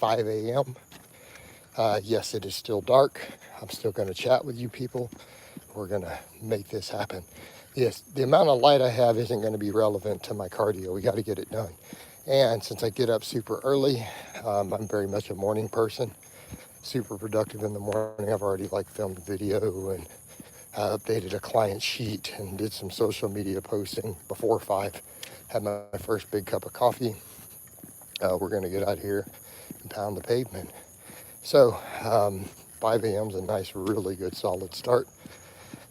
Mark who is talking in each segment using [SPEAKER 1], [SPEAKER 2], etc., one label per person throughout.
[SPEAKER 1] 5 a.m. Yes, it is still dark. I'm still going to chat with you people. We're going to make this happen. Yes, the amount of light I have isn't going to be relevant to my cardio. We got to get it done. And since I get up super early, I'm very much a morning person, super productive in the morning. I've already like filmed video and updated a client sheet and did some social media posting before 5. Had my first big cup of coffee. We're going to get out here and pound the pavement. So 5 a.m. is a nice, really good, solid start.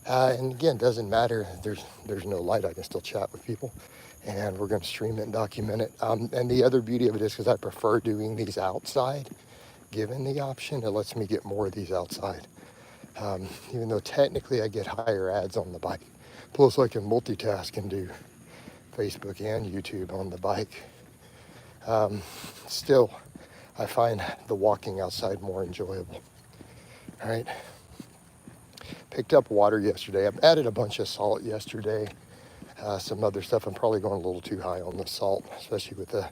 [SPEAKER 1] And again, doesn't matter. There's no light. I can still chat with people. And we're going to stream it and document it. And the other beauty of it is because I prefer doing these outside. Given the option, it lets me get more of these outside. Even though technically I get higher ads on the bike. Plus I can multitask and do Facebook and YouTube on the bike. Still, I find the walking outside more enjoyable. All right. Picked up water yesterday. I've added a bunch of salt yesterday. Some other stuff. I'm probably going a little too high on the salt, especially with the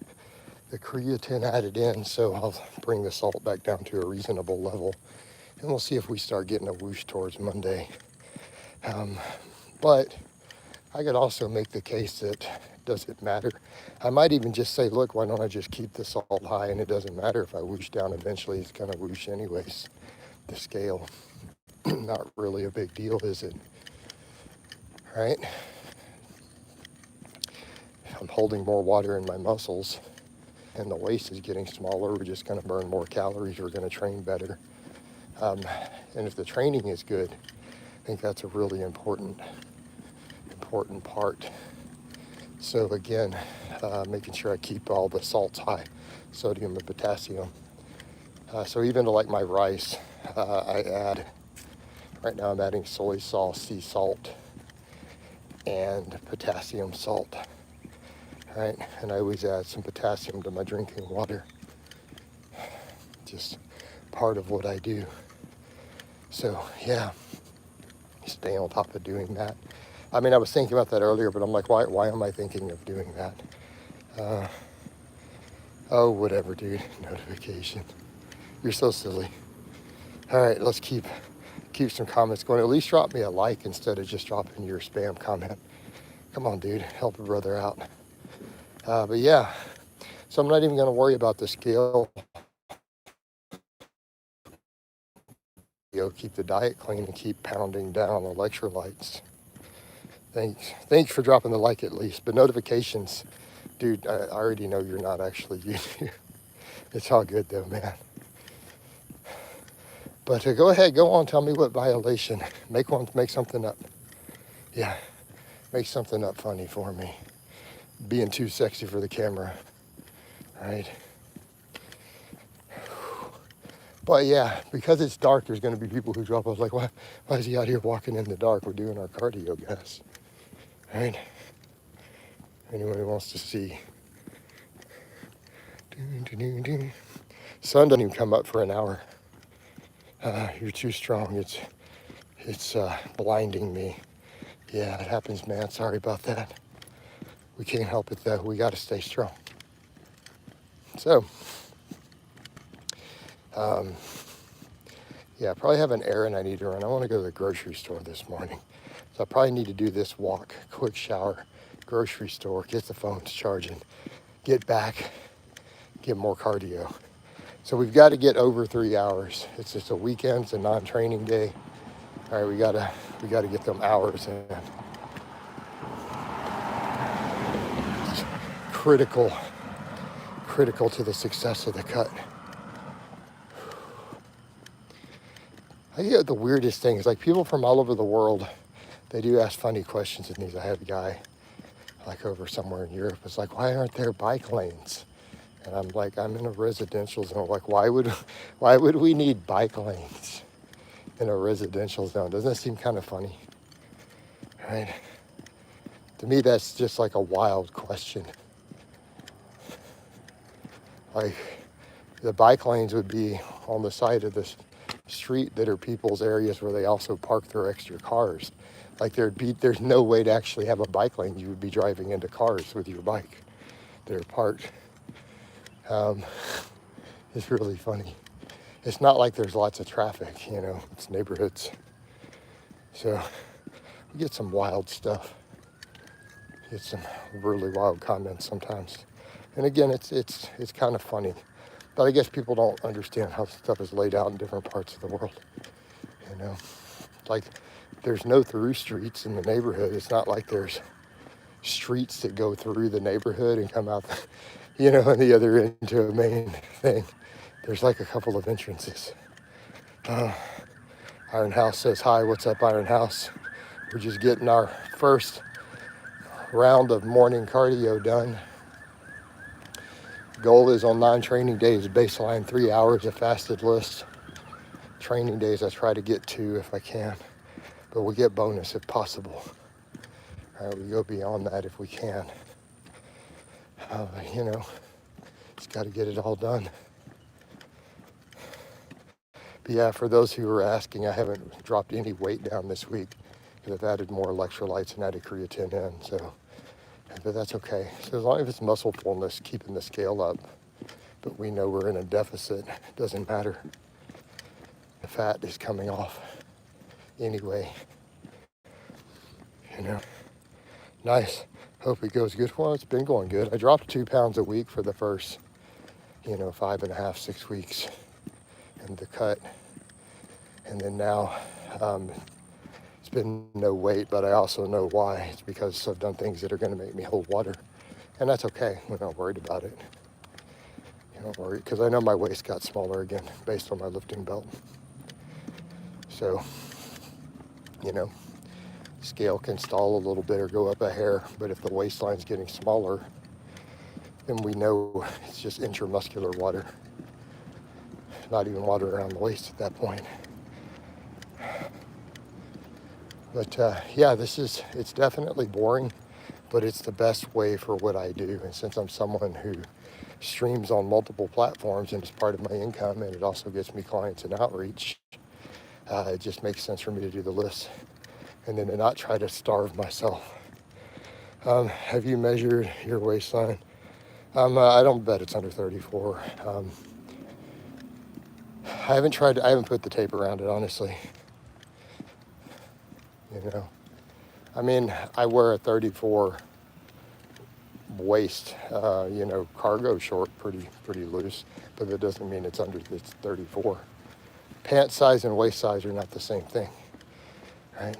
[SPEAKER 1] creatine added in. So I'll bring the salt back down to a reasonable level. And we'll see if we start getting a whoosh towards Monday. But I could also make the case that does it matter? I might even just say, look, why don't I just keep the salt high and it doesn't matter if I whoosh down eventually, it's gonna whoosh anyways. The scale, not really a big deal, is it? Right? If I'm holding more water in my muscles and the waist is getting smaller, we're just gonna burn more calories, we're gonna train better. And if the training is good, I think that's a really important part. So again, making sure I keep all the salts high, sodium and potassium. So even to like my rice, I add, right now I'm adding soy sauce, sea salt, and potassium salt, right? And I always add some potassium to my drinking water. Just part of what I do. So yeah, stay on top of doing that. I mean, I was thinking about that earlier, but I'm like, why am I thinking of doing that? Oh, whatever, dude. Notification. You're so silly. All right, let's keep some comments going. At least drop me a like instead of just dropping your spam comment. Come on, dude. Help a brother out. But yeah, so I'm not even going to worry about the scale. Keep the diet clean and keep pounding down electrolytes. Thanks for dropping the like at least. But notifications, dude, I already know you're not actually YouTube. It's all good though, man. But go ahead, go on, tell me what violation. Make something up. Yeah, make something up funny for me. Being too sexy for the camera, right? But yeah, because it's dark, there's going to be people who drop. I was like, why is he out here walking in the dark? We're doing our cardio, guys. Right? Anyone who wants to see. Sun doesn't even come up for an hour. You're too strong. It's blinding me. Yeah, it happens, man. Sorry about that. We can't help it though. We got to stay strong. So, yeah, I probably have an errand I need to run. I want to go to the grocery store this morning. So I probably need to do this walk, quick shower, grocery store, get the phones charging, get back, get more cardio. So we've got to get over 3 hours. It's just a weekend, it's a non-training day. All right, we gotta get them hours in. It's critical to the success of the cut. I hear the weirdest thing is like people from all over the world, they do ask funny questions in these. I had a guy like over somewhere in Europe. It's like, why aren't there bike lanes? And I'm like, I'm in a residential zone. Like, why would we need bike lanes in a residential zone? Doesn't that seem kind of funny? Right? To me, that's just like a wild question. Like, the bike lanes would be on the side of the street that are people's areas where they also park their extra cars. Like there's no way to actually have a bike lane. You would be driving into cars with your bike that are parked. It's really funny. It's not like there's lots of traffic, you know, it's neighborhoods. So we get some wild stuff. Get some really wild comments sometimes. And again, it's kind of funny. But I guess people don't understand how stuff is laid out in different parts of the world. You know, like there's no through streets in the neighborhood. It's not like there's streets that go through the neighborhood and come out, you know, on the other end to a main thing. There's like a couple of entrances. Iron House says, hi, what's up, Iron House? We're just getting our first round of morning cardio done. Goal is on 9 training days, baseline 3 hours of fasted list. Training days I try to get 2 if I can, but we'll get bonus if possible. All right, we go beyond that if we can. You know, just got to get it all done. But yeah, for those who are asking, I haven't dropped any weight down this week because I've added more electrolytes and added creatine in, so, but that's okay. So as long as it's muscle fullness, keeping the scale up, but we know we're in a deficit, it doesn't matter. The fat is coming off anyway, you know. Nice. Hope it goes good. Well, it's been going good. I dropped 2 pounds a week for the first, 5.5, 6 weeks in the cut. And then now it's been no weight, but I also know why. It's because I've done things that are going to make me hold water. And that's okay. We're not worried about it. Don't worry, because I know my waist got smaller again based on my lifting belt. So, scale can stall a little bit or go up a hair, but if the waistline's getting smaller, then we know it's just intramuscular water. Not even water around the waist at that point. But yeah, it's definitely boring, but it's the best way for what I do. And since I'm someone who streams on multiple platforms and it's part of my income, and it also gets me clients and outreach, it just makes sense for me to do the list and then to not try to starve myself. Have you measured your waistline? I don't bet it's under 34. I haven't put the tape around it, honestly. I mean, I wear a 34 waist, cargo short, pretty loose, but that doesn't mean it's 34. Pant size and waist size are not the same thing, right?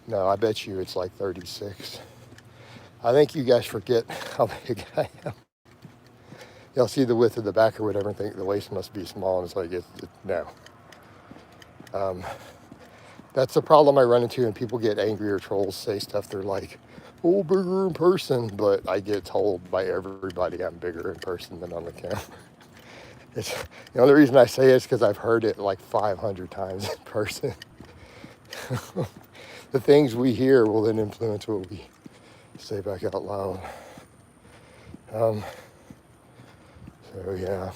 [SPEAKER 1] No, I bet you it's like 36. I think you guys forget how big I am. You'll see the width of the back or whatever and think the waist must be small, and it's like, no. That's the problem I run into, and people get angry or trolls say stuff. They're like, oh, bigger in person, but I get told by everybody I'm bigger in person than on the camera. It's the only reason I say it is because I've heard it like 500 times in person. The things we hear will then influence what we say back out loud. So yeah.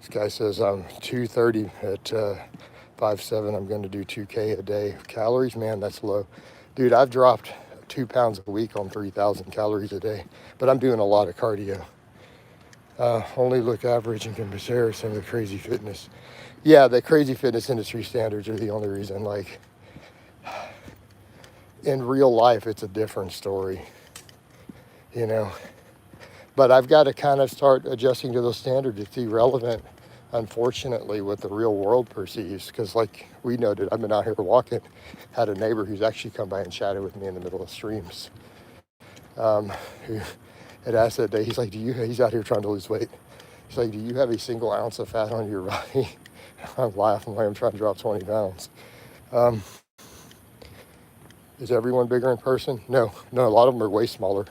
[SPEAKER 1] This guy says I'm 230 at 5'7". I'm going to do 2K a day. Calories, man, that's low. Dude, I've dropped 2 pounds a week on 3,000 calories a day, but I'm doing a lot of cardio. Only look average and compare some of the crazy fitness. Yeah, the crazy fitness industry standards are the only reason. Like, in real life, it's a different story, But I've got to kind of start adjusting to those standards. It's irrelevant, unfortunately, what the real world perceives. Because like we noted, I've been out here walking, had a neighbor who's actually come by and chatted with me in the middle of streams. Who had asked that day, he's like, he's out here trying to lose weight. He's like, do you have a single ounce of fat on your body? I'm laughing like I'm trying to drop 20 pounds. Is everyone bigger in person? No, a lot of them are way smaller.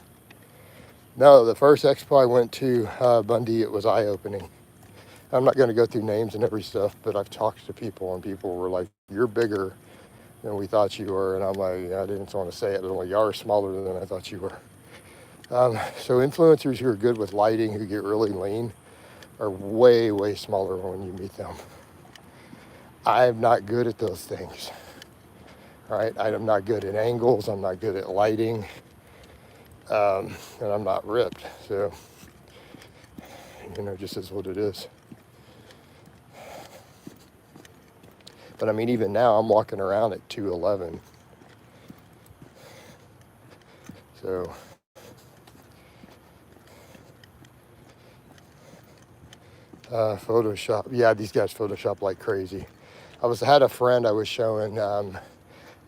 [SPEAKER 1] No, the first expo I went to, Bundy, it was eye-opening. I'm not going to go through names and every stuff, but I've talked to people, and people were like, you're bigger than we thought you were. And I'm like, I didn't want to say it, but I'm like, you are smaller than I thought you were. So influencers who are good with lighting, who get really lean, are way, way smaller when you meet them. I'm not good at those things, All right, I'm not good at angles, I'm not good at lighting, and I'm not ripped. So, just is what it is. But I mean, even now I'm walking around at 211. So, Photoshop. Yeah, these guys Photoshop like crazy. Had a friend I was showing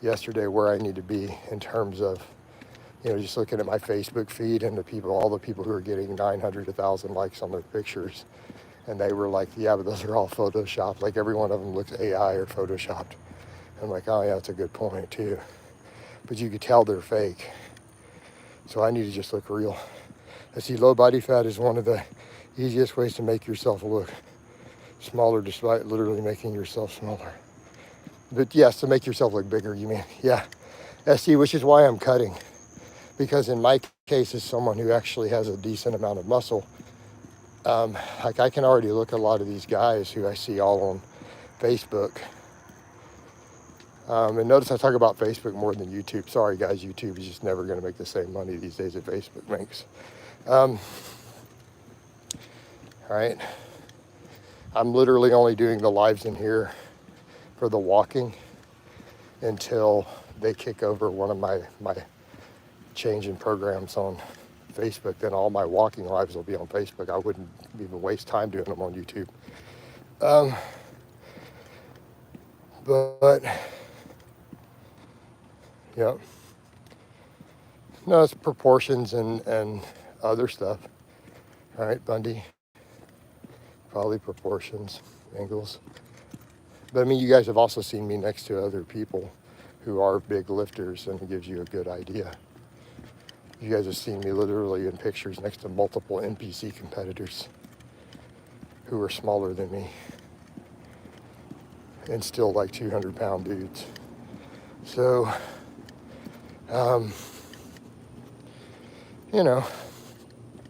[SPEAKER 1] yesterday where I need to be in terms of, just looking at my Facebook feed and all the people who are getting 900 to 1,000 likes on their pictures. And they were like, yeah, but those are all Photoshopped. Like every one of them looks AI or Photoshopped. I'm like, oh yeah, that's a good point too. But you could tell they're fake. So I need to just look real. I see low body fat is one of the easiest ways to make yourself look smaller despite literally making yourself smaller. But yes, to make yourself look bigger, you mean? Yeah. SC, which is why I'm cutting. Because in my case, as someone who actually has a decent amount of muscle, like I can already look at a lot of these guys who I see all on Facebook. And notice I talk about Facebook more than YouTube. Sorry guys, YouTube is just never going to make the same money these days that Facebook makes. All right. I'm literally only doing the lives in here for the walking until they kick over one of my change in programs on Facebook. Then all my walking lives will be on Facebook. I wouldn't even waste time doing them on YouTube. But yeah, no, it's proportions and other stuff. All right, Bundy, probably proportions, angles. But I mean, you guys have also seen me next to other people who are big lifters, and it gives you a good idea. You guys have seen me literally in pictures next to multiple NPC competitors who are smaller than me and still like 200-pound dudes. So,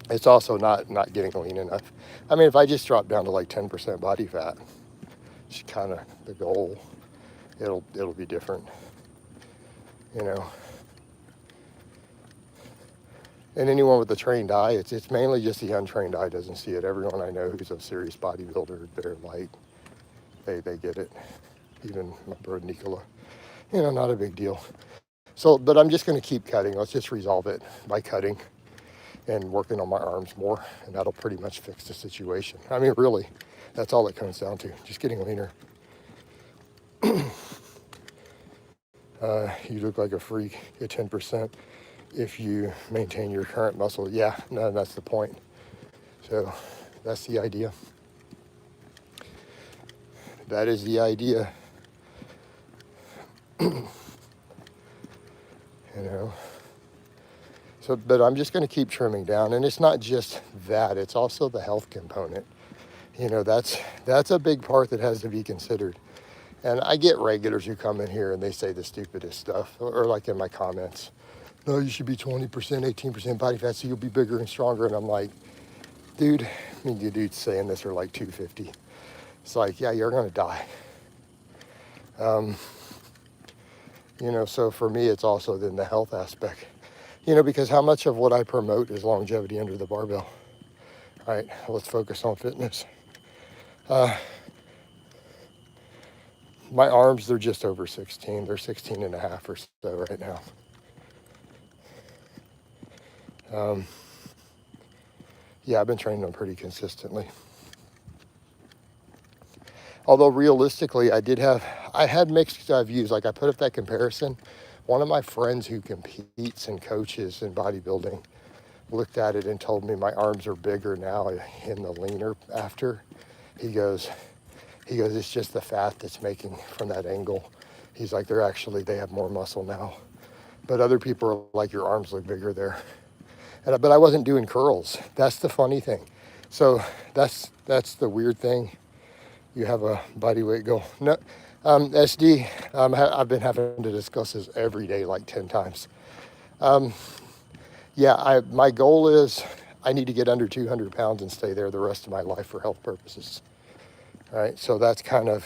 [SPEAKER 1] it's also not getting lean enough. I mean, if I just drop down to like 10% body fat, it's kind of the goal. It'll be different, And anyone with a trained eye, it's mainly just the untrained eye doesn't see it. Everyone I know who's a serious bodybuilder, they're like, they get it. Even my bro Nicola, not a big deal. So, but I'm just going to keep cutting. Let's just resolve it by cutting and working on my arms more, and that'll pretty much fix the situation. I mean, really, that's all it comes down to, just getting leaner. You look like a freak at 10% if you maintain your current muscle. Yeah, no, that's the point. So that's the idea. That is the idea. So, but I'm just going to keep trimming down, and it's not just that, it's also the health component. That's a big part that has to be considered. And I get regulars who come in here and they say the stupidest stuff, or like in my comments, no, you should be 20%, 18% body fat so you'll be bigger and stronger. And I'm like, dude, you dudes saying this are like 250. It's like, yeah, you're going to die. So for me, it's also then the health aspect, because how much of what I promote is longevity under the barbell. All right, let's focus on fitness. My arms, they're just over 16. They're 16 and a half or so right now. Yeah, I've been training them pretty consistently. Although realistically, I had mixed views. Like I put up that comparison. One of my friends who competes and coaches in bodybuilding looked at it and told me my arms are bigger now in the leaner after. He goes, it's just the fat that's making from that angle. He's like, they have more muscle now. But other people are like, your arms look bigger there. But I wasn't doing curls. That's the funny thing. So that's the weird thing. You have a body weight goal. No, SD, I've been having to discuss this every day, like 10 times. My goal is I need to get under 200 pounds and stay there the rest of my life for health purposes. All right, so that's kind of,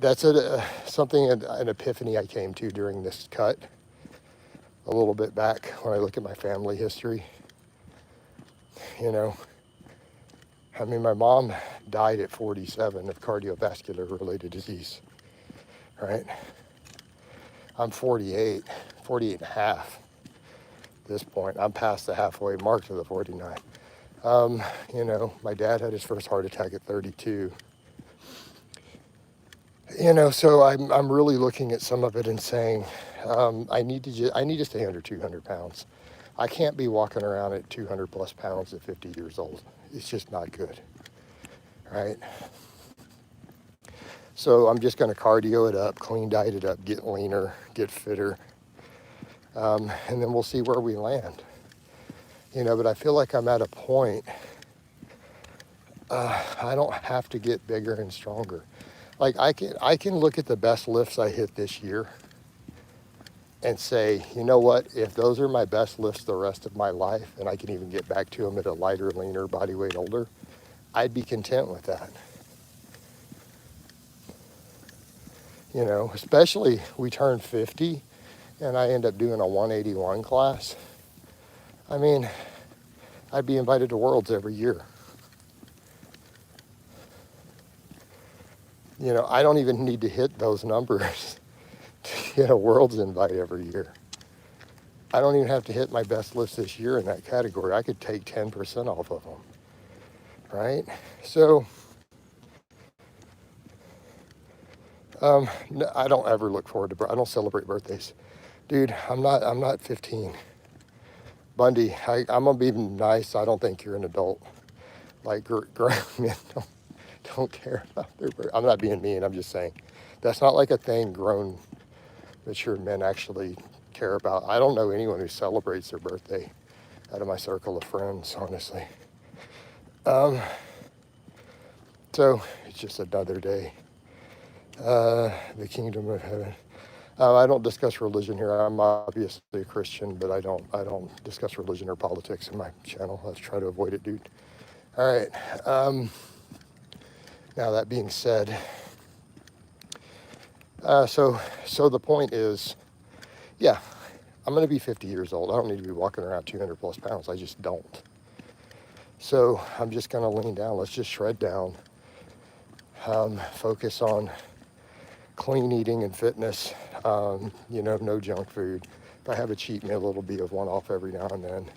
[SPEAKER 1] that's something, an epiphany I came to during this cut a little bit back when I look at my family history. You know, I mean, my mom died at 47 of cardiovascular related disease, right? I'm 48 and a half at this point. I'm past the halfway mark to the 49. You know, my dad had his first heart attack at 32. You know, so I'm really looking at some of it and saying, I need to stay under 200 pounds. I can't be walking around at 200 plus pounds at 50 years old. It's just not good, right? So I'm just going to cardio it up, clean diet it up, get leaner, get fitter, and then we'll see where we land. You know, but I feel like I'm at a point, I don't have to get bigger and stronger. Like I can look at the best lifts I hit this year and say, you know what, if those are my best lifts the rest of my life and I can even get back to them at a lighter, leaner, body weight older, I'd be content with that. You know, especially we turn 50 and I end up doing a 181 class. I mean, I'd be invited to Worlds every year. You know, I don't even need to hit those numbers to get a Worlds invite every year. I don't even have to hit my best lifts this year in that category. I could take 10% off of them, right? So, no, I don't ever look forward to, I don't celebrate birthdays. Dude, I'm not 15. Bundy, I'm gonna be nice. I don't think you're an adult. Like, grown men don't care about their birthday. I'm not being mean, I'm just saying. That's not like a thing grown, mature men actually care about. I don't know anyone who celebrates their birthday out of my circle of friends, honestly. So it's just another day. The kingdom of heaven. I don't discuss religion here. I'm obviously a Christian, but I don't discuss religion or politics in my channel. Let's try to avoid it, dude. All right. Now that being said, so the point is, yeah, I'm going to be 50 years old. I don't need to be walking around 200 plus pounds. I just don't. So I'm just going to lean down. Let's just shred down. Focus on clean eating and fitness. You know, no junk food. If I have a cheat meal, it'll be a one-off every now and then.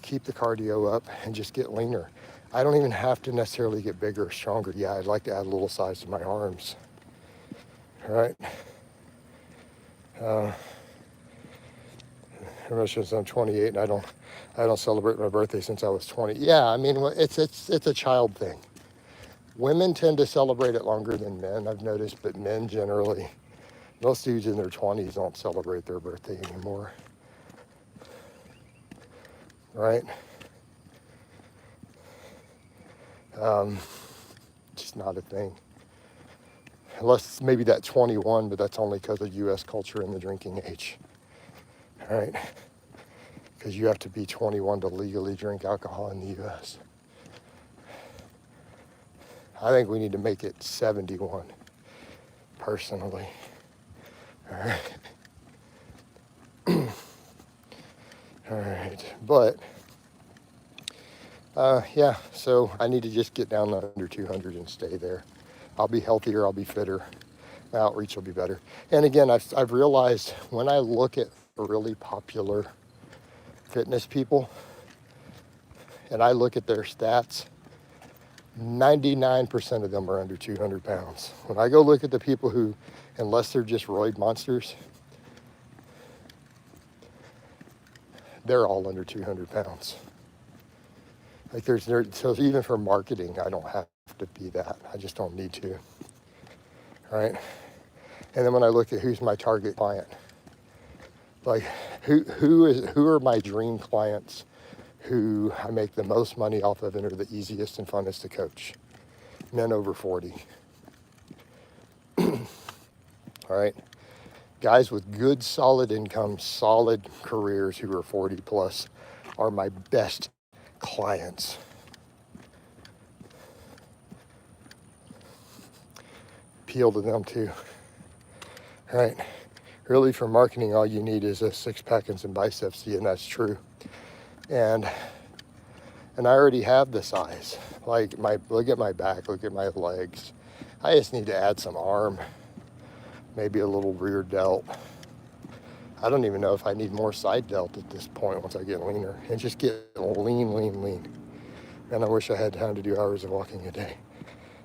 [SPEAKER 1] Keep the cardio up and just get leaner. I don't even have to necessarily get bigger or stronger. Yeah, I'd like to add a little size to my arms. All right. Since I'm 28 and I don't celebrate my birthday since I was 20. Yeah, I mean, it's a child thing. Women tend to celebrate it longer than men, I've noticed, but men generally, most dudes in their 20s don't celebrate their birthday anymore. Right? Just not a thing. Unless maybe that 21, but that's only because of U.S. culture and the drinking age. All right? Because you have to be 21 to legally drink alcohol in the U.S. I think we need to make it 71, personally. All right. All right. But, yeah, so I need to just get down under 200 and stay there. I'll be healthier, I'll be fitter. My outreach will be better. And again, I've realized when I look at really popular fitness people and I look at their stats, 99% of them are under 200 pounds. When I go look at the people who, unless they're just roid monsters, they're all under 200 pounds. Like so even for marketing, I don't have to be that. I just don't need to, right? And then when I look at who's my target client, like who are my dream clients who I make the most money off of and are the easiest and funnest to coach? Men over 40. All right. Guys with good, solid income, solid careers who are 40 plus are my best clients. appeal to them too, right? Really, for marketing, all you need is a six-pack and some biceps, and that's true. And I already have the size. Like, look at my back, look at my legs. I just need to add some arm, maybe a little rear delt. I don't even know if I need more side delt at this point once I get leaner, and just get lean, lean, lean. And I wish I had time to do hours of walking a day,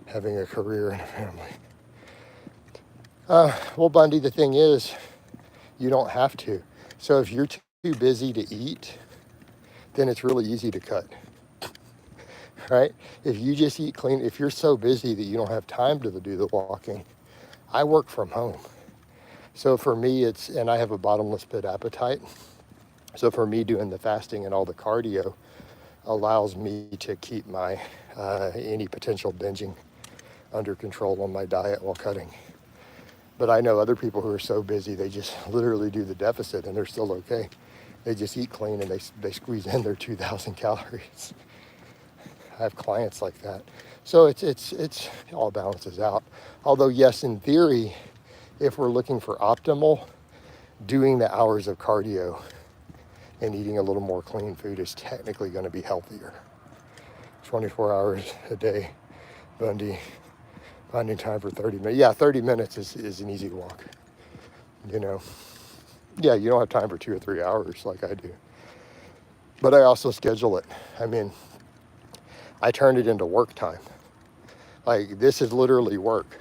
[SPEAKER 1] having a career and a family. Well, Bundy, the thing is, you don't have to. So if you're too busy to eat, then it's really easy to cut, right? If you just eat clean, if you're so busy that you don't have time to do the walking, I work from home. So for me, and I have a bottomless pit appetite. So for me, doing the fasting and all the cardio allows me to keep my any potential binging under control on my diet while cutting. But I know other people who are so busy, they just literally do the deficit and they're still okay. They just eat clean and they squeeze in their 2,000 calories. I have clients like that. So it's all balances out. Although yes, in theory, if we're looking for optimal, doing the hours of cardio and eating a little more clean food is technically going to be healthier. 24 hours a day, Bundy, finding time for 30 minutes. Yeah, 30 minutes is an easy walk, you know. Yeah, you don't have time for 2 or 3 hours like I do. But I also schedule it. I mean, I turn it into work time. Like, this is literally work.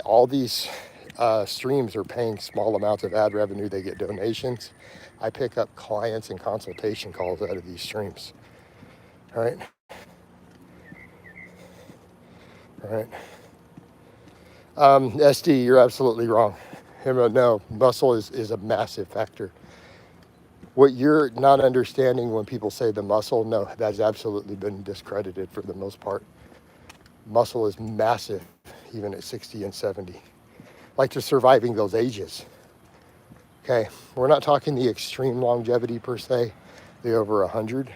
[SPEAKER 1] All these streams are paying small amounts of ad revenue. They get donations. I pick up clients and consultation calls out of these streams. All right. All right. SD, you're absolutely wrong. No, muscle is a massive factor. What you're not understanding when people say the muscle, no, that's absolutely been discredited for the most part. Muscle is massive, even at 60 and 70. Like, to surviving those ages. Okay, we're not talking the extreme longevity per se, the over 100.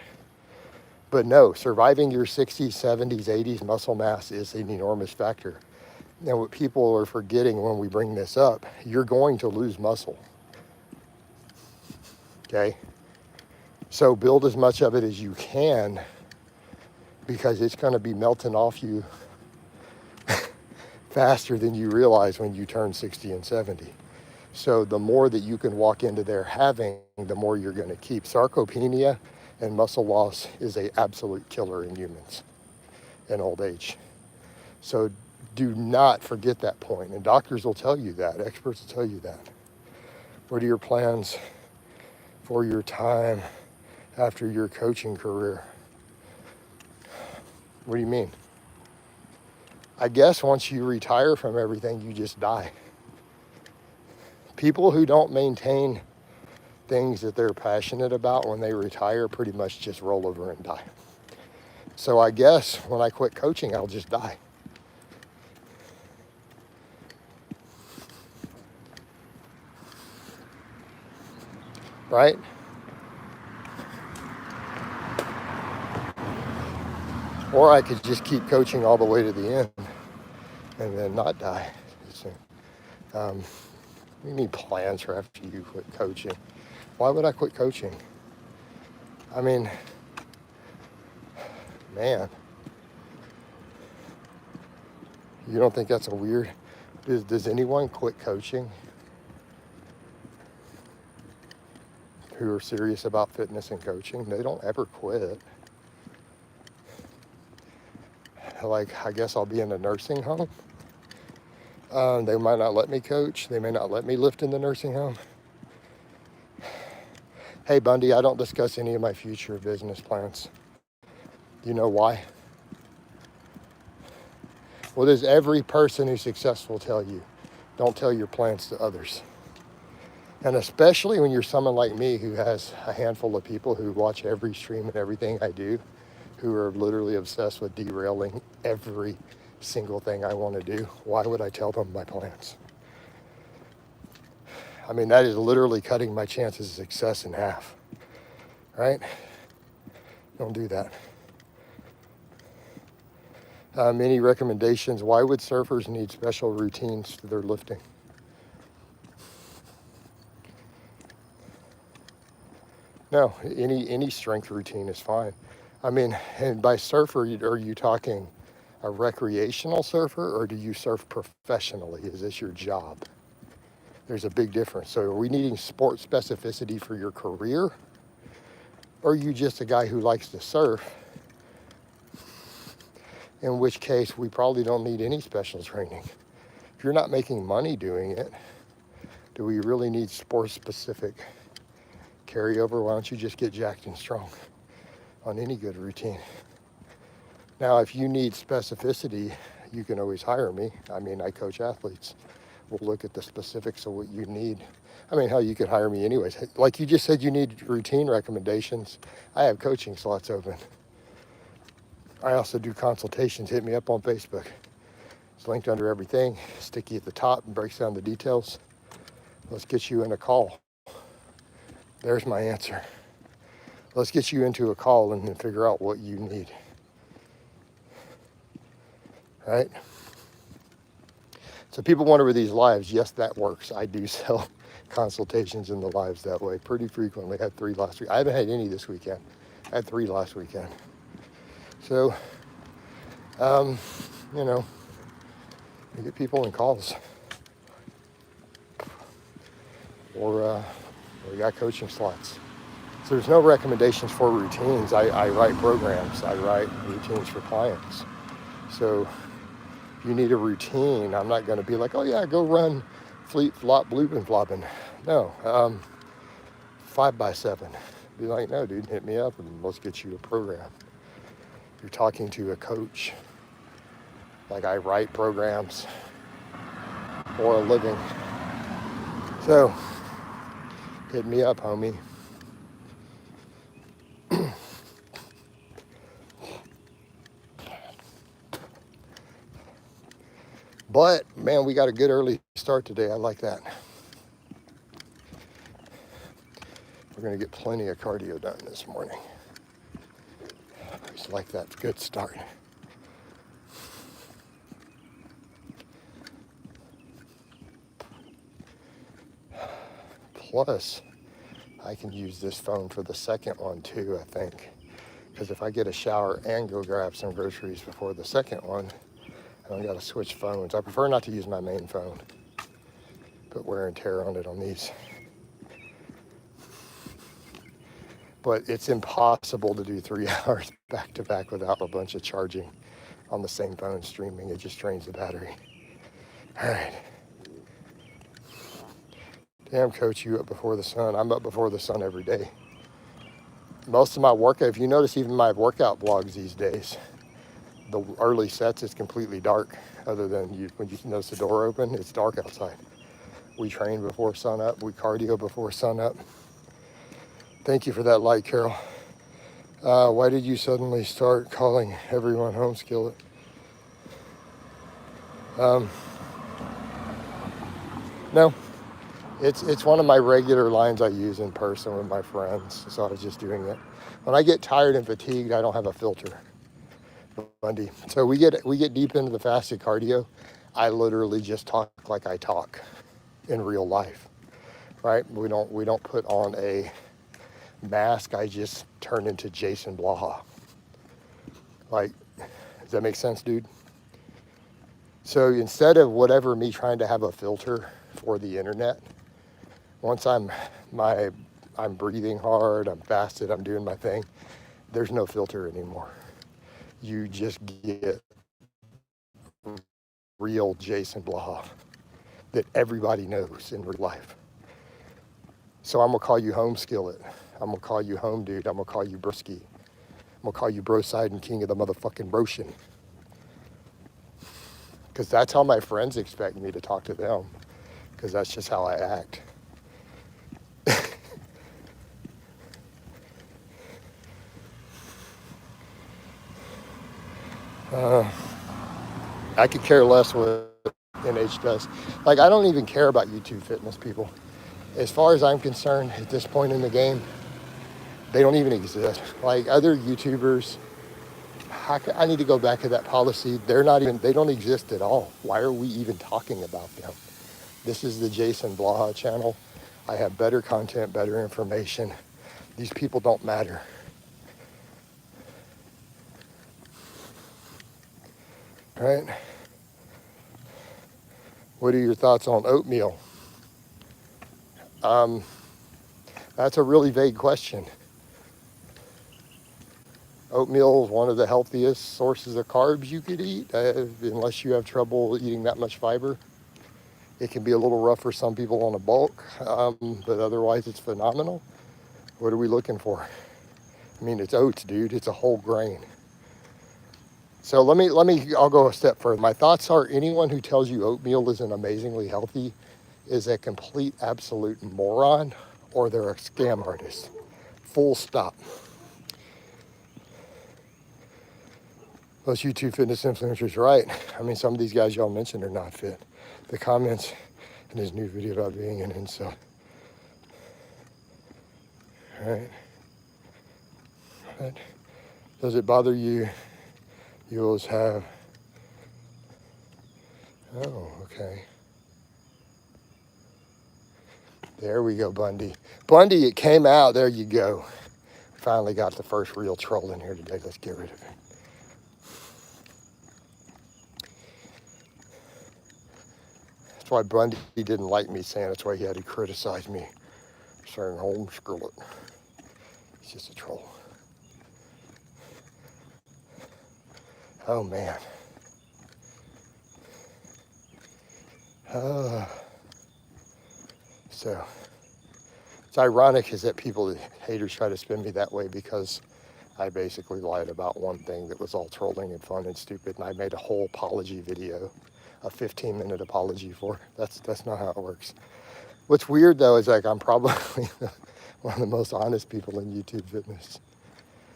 [SPEAKER 1] But no, surviving your 60s, 70s, 80s muscle mass is an enormous factor. And what people are forgetting when we bring this up, you're going to lose muscle. Okay? So build as much of it as you can, because it's going to be melting off you faster than you realize when you turn 60 and 70. So the more that you can walk into there having, the more you're going to keep. Sarcopenia and muscle loss is an absolute killer in humans in old age. So do not forget that point. And doctors will tell you that. Experts will tell you that. What are your plans for your time after your coaching career? What do you mean? I guess once you retire from everything, you just die. People who don't maintain things that they're passionate about when they retire pretty much just roll over and die. So I guess when I quit coaching, I'll just die. Right? Or I could just keep coaching all the way to the end and then not die. What do you mean plans for after you quit coaching? Why would I quit coaching? I mean, man, you don't think that's a weird? Does anyone quit coaching who are serious about fitness and coaching? They don't ever quit. Like, I guess I'll be in a nursing home. They might not let me coach. They may not let me lift in the nursing home. Hey, Bundy, I don't discuss any of my future business plans. You know why? Well, does every person who's successful tell you, don't tell your plans to others. And especially when you're someone like me who has a handful of people who watch every stream and everything I do, who are literally obsessed with derailing every single thing I want to do. Why would I tell them my plans? I mean, that is literally cutting my chances of success in half, right? Don't do that. Any recommendations? Why would surfers need special routines to their lifting? No, any strength routine is fine. I mean, and by surfer, are you talking a recreational surfer, or do you surf professionally? Is this your job? There's a big difference. So are we needing sport specificity for your career? Or are you just a guy who likes to surf? In which case, we probably don't need any special training. If you're not making money doing it, do we really need sport specific carryover? Why don't you just get jacked and strong on any good routine? Now, if you need specificity, you can always hire me. I mean, I coach athletes. We'll look at the specifics of what you need. I mean, hell, you could hire me anyways. Like you just said, you need routine recommendations. I have coaching slots open. I also do consultations. Hit me up on Facebook. It's linked under everything. Sticky at the top and breaks down the details. Let's get you in a call. There's my answer. Let's get you into a call and then figure out what you need. Right? So people wonder with these lives, yes, that works. I do sell consultations in the lives that way pretty frequently. I had 3 last week. I haven't had any this weekend. I had 3 last weekend. So, you know, you get people in calls. Or we got coaching slots. So there's no recommendations for routines. I write programs. I write routines for clients. So if you need a routine, I'm not going to be like, oh yeah, go run fleet flop blooping flopping. No, 5x7. Be like, no dude, hit me up and let's get you a program. You're talking to a coach. Like I write programs for a living. So hit me up, homie. But man, we got a good early start today. I like that. We're gonna get plenty of cardio done this morning. I just like that good start. Plus, I can use this phone for the second one too, I think. Because if I get a shower and go grab some groceries before the second one, I don't gotta switch phones. I prefer not to use my main phone. Put wear and tear on it on these. But it's impossible to do 3 hours back to back without a bunch of charging on the same phone streaming. It just drains the battery. All right. Damn, coach, you up before the sun. I'm up before the sun every day. Most of my workout, if you notice even my workout vlogs these days, the early sets is completely dark. Other than when you notice the door open, it's dark outside. We train before sun up. We cardio before sun up. Thank you for that light, Carol. Why did you suddenly start calling everyone home skillet? No, it's one of my regular lines I use in person with my friends. So I was just doing it. When I get tired and fatigued, I don't have a filter. Monday. So we get deep into the fasted cardio. I literally just talk like I talk in real life, right? We don't put on a mask. I just turn into Jason Blaha. Like, does that make sense, dude? So instead of whatever me trying to have a filter for the internet, once I'm breathing hard, I'm fasted, I'm doing my thing, there's no filter anymore. You just get real Jason Blaha that everybody knows in real life. So I'm gonna call you home skillet. I'm gonna call you home dude. I'm gonna call you broski. I'm gonna call you broside and king of the motherfucking broshin. Because that's how my friends expect me to talk to them. Because that's just how I act. I could care less what NH does. Like, I don't even care about YouTube fitness people. As far as I'm concerned, at this point in the game, they don't even exist. Like, other YouTubers, I need to go back to that policy. They don't exist at all. Why are we even talking about them? This is the Jason Blaha channel. I have better content, better information. These people don't matter. Right? What are your thoughts on oatmeal? That's a really vague question. Oatmeal is one of the healthiest sources of carbs you could eat, unless you have trouble eating that much fiber. It can be a little rough for some people on a bulk, but otherwise it's phenomenal. What are we looking for? I mean, it's oats, dude. It's a whole grain. So I'll go a step further. My thoughts are anyone who tells you oatmeal isn't amazingly healthy is a complete absolute moron, or they're a scam artist. Full stop. Most YouTube fitness influencers, right? I mean, some of these guys y'all mentioned are not fit. The comments in his new video about being an incel. Right? Right? Does it bother you? You always have. Oh, okay. There we go, Bundy. Bundy, it came out. There you go. Finally got the first real troll in here today. Let's get rid of it. That's why Bundy didn't like me saying. That's why he had to criticize me. Saying, homeschool it. He's just a troll. Oh, man. So it's ironic is that haters try to spin me that way because I basically lied about one thing that was all trolling and fun and stupid, and I made a whole apology video, a 15-minute apology for. That's not how it works. What's weird though is like I'm probably one of the most honest people in YouTube fitness.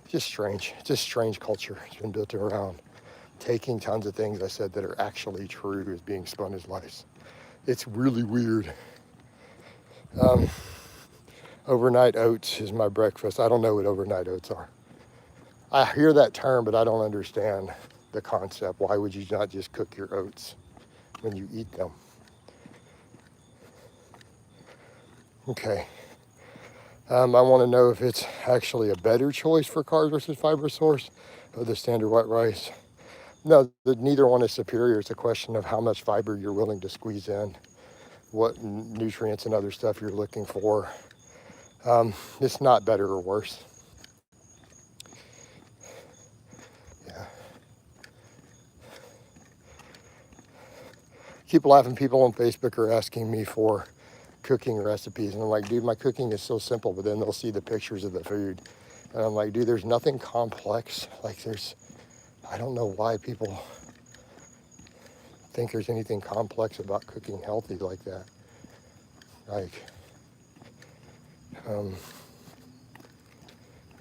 [SPEAKER 1] It's just strange. It's just strange culture. It's been built around taking tons of things I said that are actually true as being spun as lies. It's really weird. Overnight oats is my breakfast. I don't know what overnight oats are. I hear that term, but I don't understand the concept. Why would you not just cook your oats when you eat them? Okay. I want to know if it's actually a better choice for carbs versus fiber source or the standard white rice. No, neither one is superior. It's a question of how much fiber you're willing to squeeze in, what nutrients and other stuff you're looking for. It's not better or worse. Yeah. Keep laughing. People on Facebook are asking me for cooking recipes, and I'm like, dude, my cooking is so simple, but then they'll see the pictures of the food. And I'm like, dude, there's nothing complex. I don't know why people think there's anything complex about cooking healthy like that.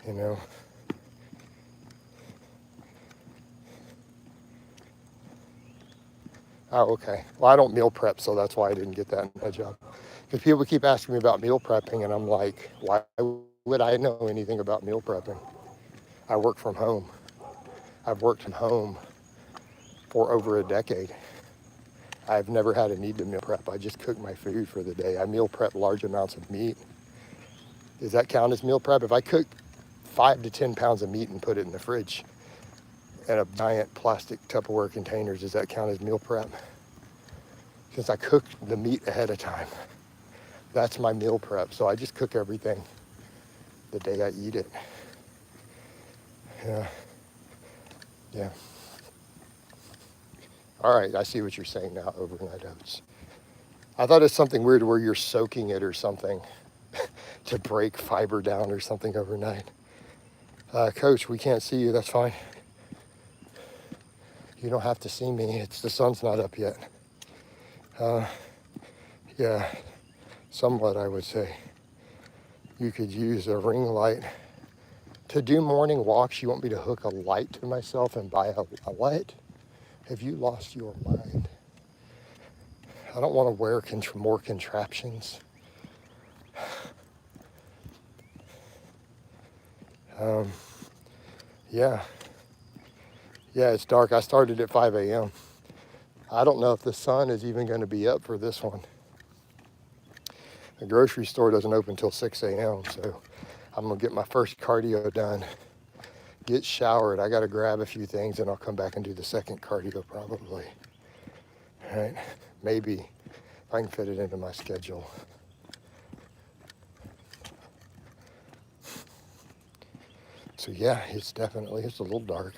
[SPEAKER 1] You know. Oh, okay. Well, I don't meal prep, so that's why I didn't get that in my job. Because people keep asking me about meal prepping, and I'm like, why would I know anything about meal prepping? I work from home. I've worked from home for over a decade. I've never had a need to meal prep. I just cook my food for the day. I meal prep large amounts of meat. Does that count as meal prep? If I cook 5 to 10 pounds of meat and put it in the fridge in a giant plastic Tupperware containers, does that count as meal prep? Since I cook the meat ahead of time, that's my meal prep. So I just cook everything the day I eat it. Yeah. All right, I see what you're saying now, overnight oats. I thought it's something weird where you're soaking it or something to break fiber down or something overnight. Coach, we can't see you, that's fine. You don't have to see me, the sun's not up yet. Yeah, somewhat I would say. You could use a ring light. To do morning walks, you want me to hook a light to myself and buy a light? Have you lost your mind? I don't want to wear more contraptions. Yeah. Yeah, it's dark. I started at 5 a.m. I don't know if the sun is even going to be up for this one. The grocery store doesn't open until 6 a.m. So I'm going to get my first cardio done, get showered. I got to grab a few things and I'll come back and do the second cardio probably. All right. Maybe if I can fit it into my schedule. So yeah, it's a little dark,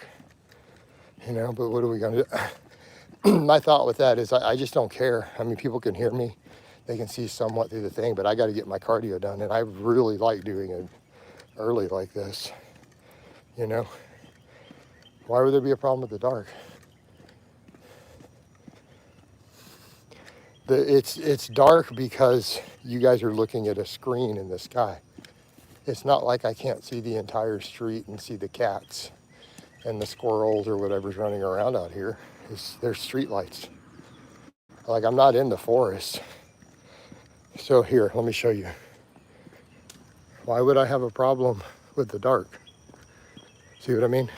[SPEAKER 1] you know, but what are we going to do? My thought with that is I just don't care. I mean, people can hear me. They can see somewhat through the thing, but I got to get my cardio done. And I really like doing it early like this, you know. Why would there be a problem with the dark? It's dark because you guys are looking at a screen in the sky. It's not like I can't see the entire street and see the cats and the squirrels or whatever's running around out here. There's street lights. Like, I'm not in the forest. So here, let me show you. Why would I have a problem with the dark? See what I mean?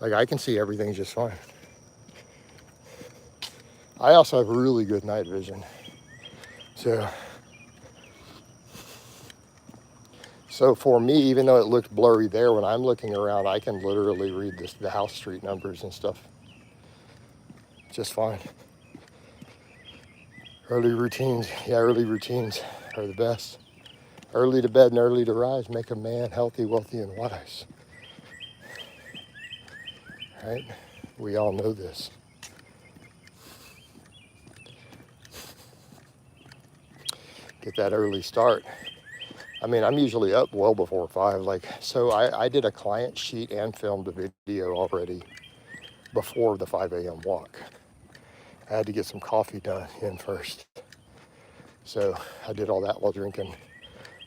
[SPEAKER 1] Like, I can see everything just fine. I also have really good night vision. So for me, even though it looked blurry there, when I'm looking around, I can literally read the house street numbers and stuff just fine. Early routines are the best. Early to bed and early to rise make a man healthy, wealthy, and wise. Right? We all know this. Get that early start. I mean, I'm usually up well before 5. So I did a client sheet and filmed a video already before the 5 a.m. walk. I had to get some coffee done in first. So I did all that while drinking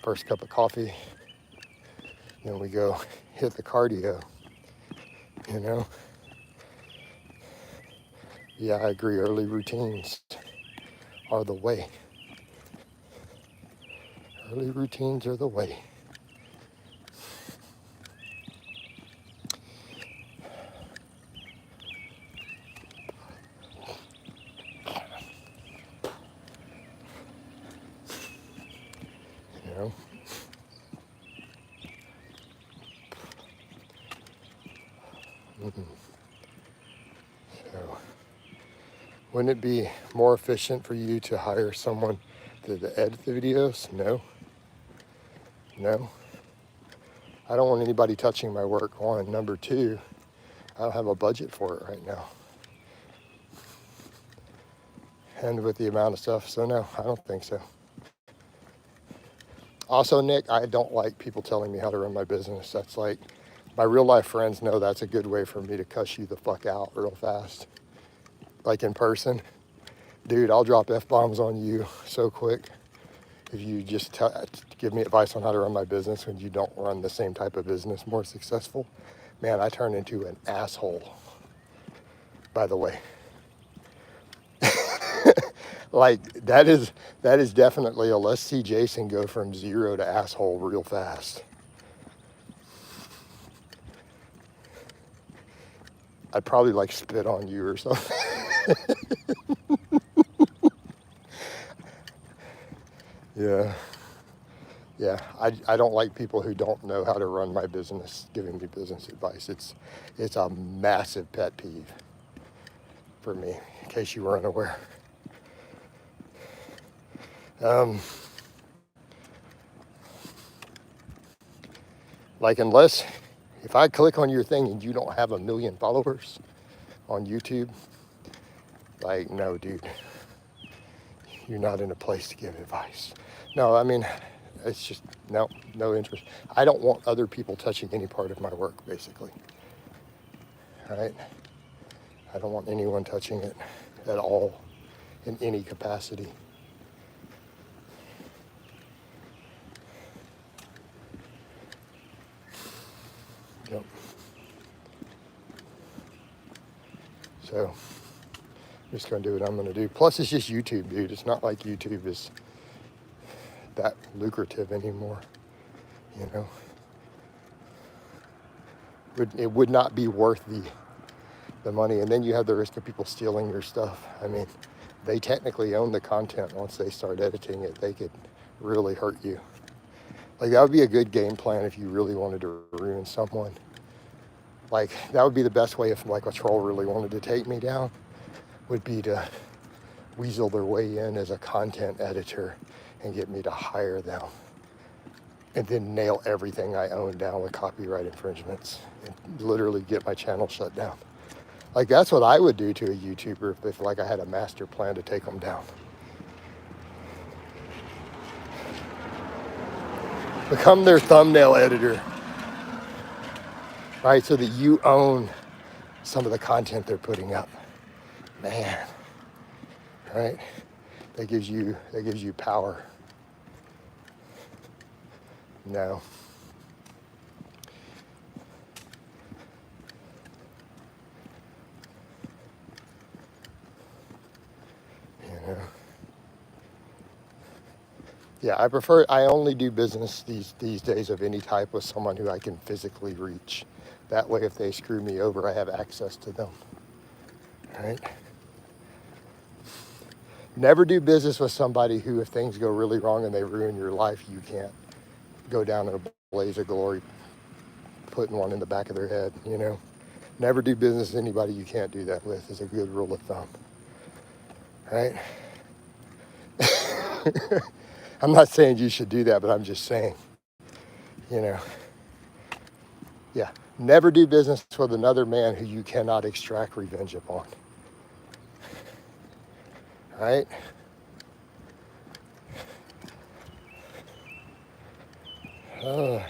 [SPEAKER 1] first cup of coffee. Then we go hit the cardio, you know. Yeah, I agree. Early routines are the way. Early routines are the way. You know? So, wouldn't it be more efficient for you to hire someone to edit the videos? No. I don't want anybody touching my work, one. Number two, I don't have a budget for it right now. And with the amount of stuff, so no, I don't think so. Also, Nick, I don't like people telling me how to run my business. That's like, my real life friends know that's a good way for me to cuss you the fuck out real fast. Like in person, dude, I'll drop F-bombs on you so quick. If you just give me advice on how to run my business when you don't run the same type of business more successful, man, I turn into an asshole, by the way. Like, that is definitely let's see Jason go from 0 to asshole real fast. I'd probably like spit on you or something. Yeah, I don't like people who don't know how to run my business giving me business advice. It's a massive pet peeve for me, in case you weren't aware. Like, if I click on your thing and you don't have 1 million followers on YouTube, like, no, dude, you're not in a place to give advice. No, I mean, it's just, no interest. I don't want other people touching any part of my work, basically. All right? I don't want anyone touching it at all in any capacity. Yep. So, I'm just going to do what I'm going to do. Plus, it's just YouTube, dude. It's not like YouTube is that lucrative anymore, you know? It would not be worth the money. And then you have the risk of people stealing your stuff. I mean, they technically own the content. Once they start editing it, they could really hurt you. Like, that would be a good game plan if you really wanted to ruin someone. Like, that would be the best way if, like, a troll really wanted to take me down, would be to weasel their way in as a content editor and get me to hire them, and then nail everything I own down with copyright infringements and literally get my channel shut down. Like, that's what I would do to a YouTuber if like I had a master plan to take them down. Become their thumbnail editor, right? So that you own some of the content they're putting up. Man, right? That gives you power. No. You know. Yeah, I only do business these days of any type with someone who I can physically reach. That way, if they screw me over, I have access to them. Right? Never do business with somebody who, if things go really wrong and they ruin your life, you can't go down in a blaze of glory putting one in the back of their head, you know. Never do business with anybody you can't do that with is a good rule of thumb. Right? I'm not saying you should do that, but I'm just saying, you know, yeah, never do business with another man who you cannot extract revenge upon. Right? Do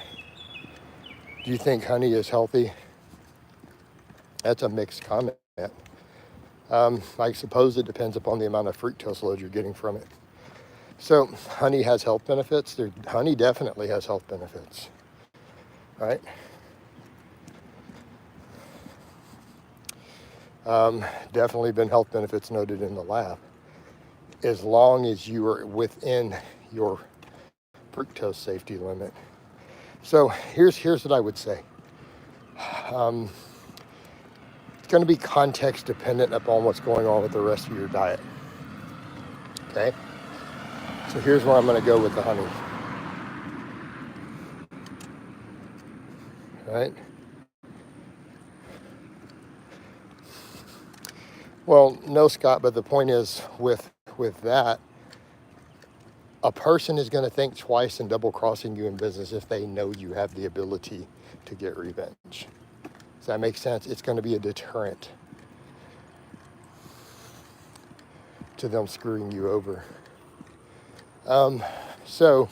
[SPEAKER 1] you think honey is healthy? That's a mixed comment. I suppose it depends upon the amount of fructose load you're getting from it. So honey has health benefits. Honey definitely has health benefits, right? Definitely been health benefits noted in the lab, as long as you are within your fructose safety limit. So here's what I would say. It's going to be context dependent upon what's going on with the rest of your diet. Okay? So here's where I'm going to go with the honey. Right? Well, no, Scott, but the point is with that, a person is going to think twice and double crossing you in business if they know you have the ability to get revenge. Does that make sense? It's going to be a deterrent to them screwing you over. So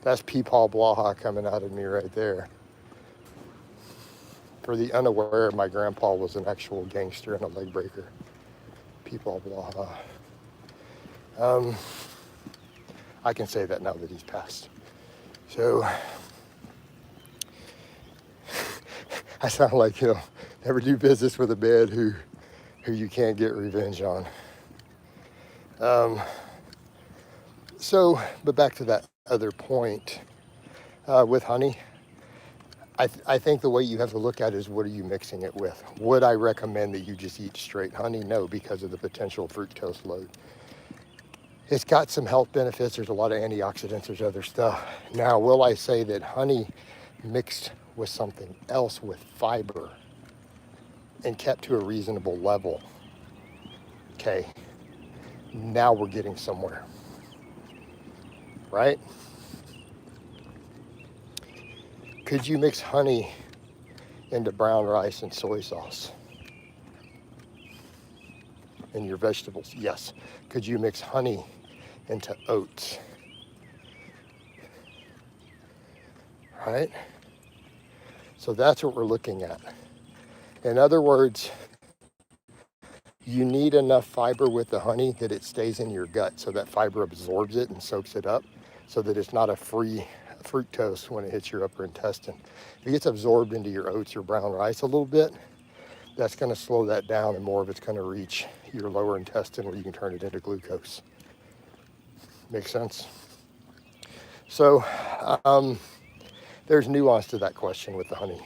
[SPEAKER 1] that's Peepaw Blaha coming out of me right there. For the unaware, my grandpa was an actual gangster and a leg breaker. Peepaw Blaha. I can say that now that he's passed. So I sound like, never do business with a man who you can't get revenge on. But back to that other point with honey, I think the way you have to look at it is, what are you mixing it with? Would I recommend that you just eat straight honey? No, because of the potential fructose load. It's got some health benefits. There's a lot of antioxidants. There's other stuff. Now, will I say that honey mixed with something else with fiber and kept to a reasonable level? Okay, now we're getting somewhere, right? Could you mix honey into brown rice and soy sauce in your vegetables? Yes. Could you mix honey into oats? Right? So that's what we're looking at. In other words, you need enough fiber with the honey that it stays in your gut, so that fiber absorbs it and soaks it up, so that it's not a free fructose when it hits your upper intestine. If it gets absorbed into your oats or brown rice a little bit, that's going to slow that down, and more of it's going to reach your lower intestine where you can turn it into glucose. Make sense? So there's nuance to that question with the honey.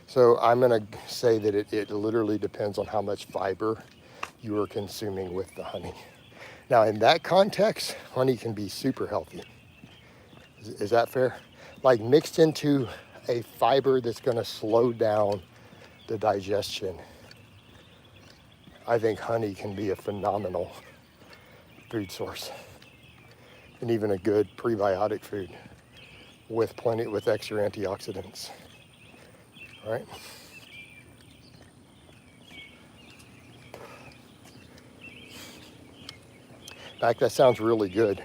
[SPEAKER 1] So I'm going to say that it literally depends on how much fiber you are consuming with the honey. Now, in that context, honey can be super healthy. Is that fair? Like mixed into a fiber that's going to slow down the digestion, I think honey can be a phenomenal food source and even a good prebiotic food with extra antioxidants, right? In fact, that sounds really good.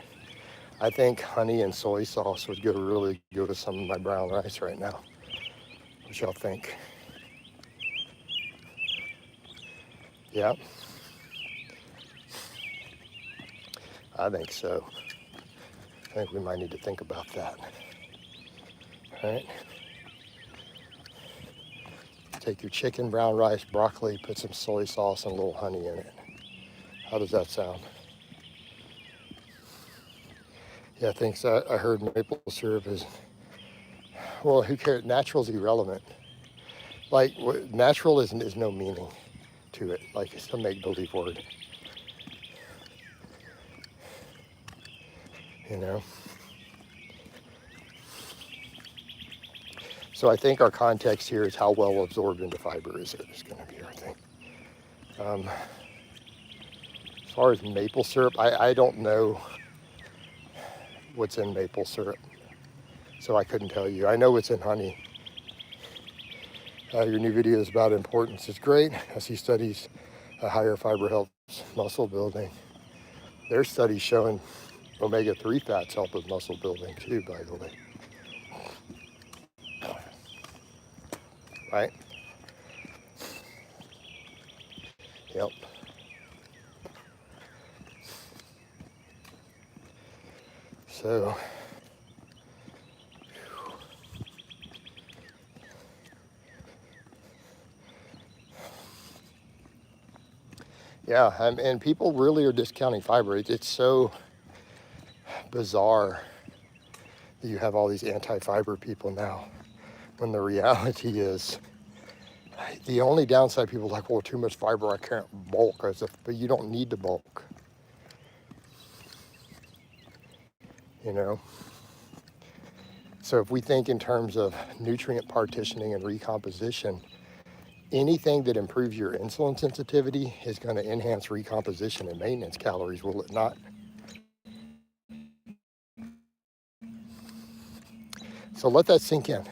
[SPEAKER 1] I think honey and soy sauce would really go to some of my brown rice right now. What y'all think? Yeah, I think so. I think we might need to think about that. All right. Take your chicken, brown rice, broccoli, put some soy sauce and a little honey in it. How does that sound? Yeah, I think so. I heard maple syrup is, well, who cares? Natural's irrelevant. Like, natural is no meaning to it. Like, it's a make-believe word. You know? So I think our context here is how well absorbed into fiber is going to be our thing. As far as maple syrup, I don't know what's in maple syrup, so I couldn't tell you. I know what's in honey. Your new video is about importance. It's great. I see studies, higher fiber helps muscle building. There's studies showing omega-3 fats help with muscle building too, by the way. Right? Yep. So, yeah, and people really are discounting fiber. It's so bizarre that you have all these anti-fiber people now, when the reality is, the only downside, people are like, well, too much fiber, I can't bulk. But you don't need to bulk. You know? So if we think in terms of nutrient partitioning and recomposition, anything that improves your insulin sensitivity is going to enhance recomposition and maintenance calories, will it not? So let that sink in.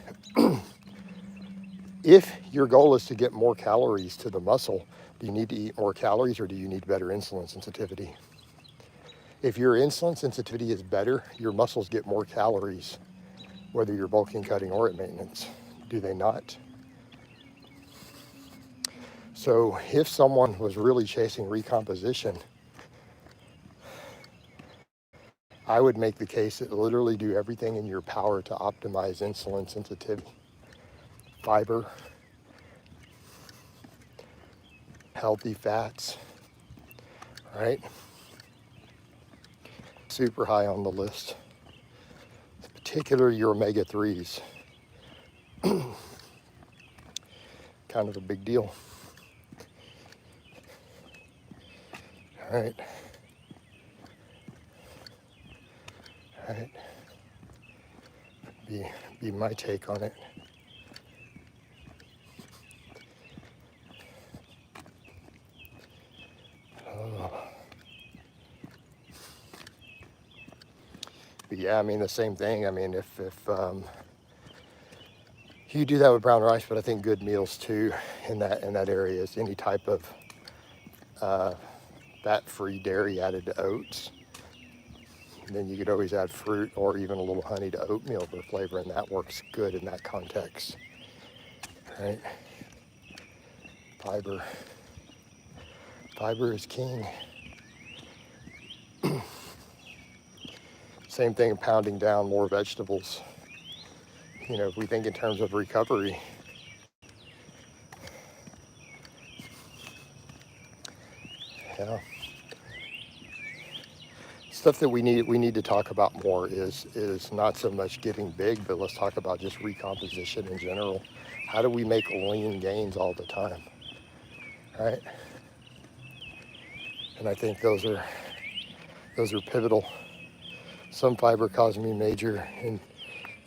[SPEAKER 1] If your goal is to get more calories to the muscle, do you need to eat more calories or do you need better insulin sensitivity? If your insulin sensitivity is better, your muscles get more calories, whether you're bulking, cutting, or at maintenance. Do they not? So if someone was really chasing recomposition, I would make the case that literally do everything in your power to optimize insulin sensitivity. Fiber, healthy fats, right? Super high on the list, particularly your omega-3s. Kind of a big deal. All right. All right. Be my take on it. But yeah, I mean, the same thing. I mean, if you do that with brown rice, but I think good meals too in that area is any type of fat-free dairy added to oats. And then you could always add fruit or even a little honey to oatmeal for flavor, and that works good in that context. Right? Fiber. Fiber is king. Same thing, pounding down more vegetables. You know, if we think in terms of recovery, yeah. stuff that we need to talk about more is not so much getting big, but let's talk about just recomposition in general. How do we make lean gains all the time, right? And I think those are pivotal. Some fiber causing me major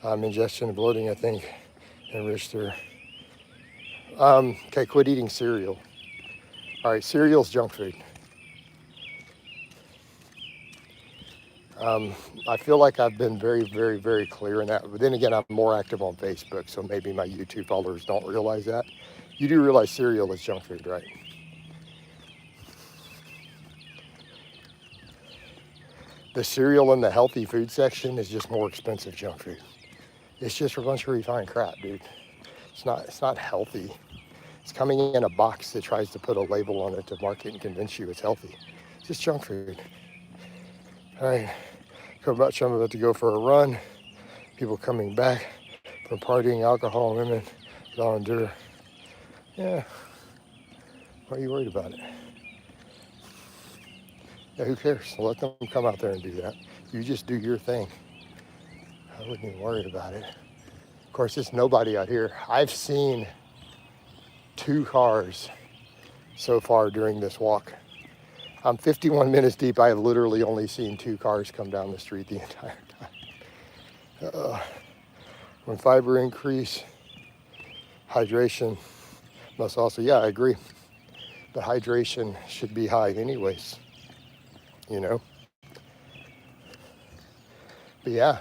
[SPEAKER 1] ingestion and bloating, I think, enriched her. Okay, quit eating cereal. All right, cereal's junk food. I feel like I've been very, very, very clear in that. But then again, I'm more active on Facebook, so maybe my YouTube followers don't realize that. You do realize cereal is junk food, right? The cereal in the healthy food section is just more expensive junk food. It's just a bunch of refined crap, dude. It's not healthy. It's coming in a box that tries to put a label on it to market and convince you it's healthy. It's just junk food. All right, I'm about to go for a run. People coming back from partying, alcohol, women, they'll endure. Yeah, why are you worried about it? Yeah, who cares? Let them come out there and do that. You just do your thing. I wouldn't even worry about it. Of course, it's nobody out here. I've seen 2 cars so far during this walk. I'm 51 minutes deep. I have literally only seen 2 cars come down the street the entire time. When fiber increase, hydration must also, yeah, I agree. But hydration should be high anyways, you know? But yeah,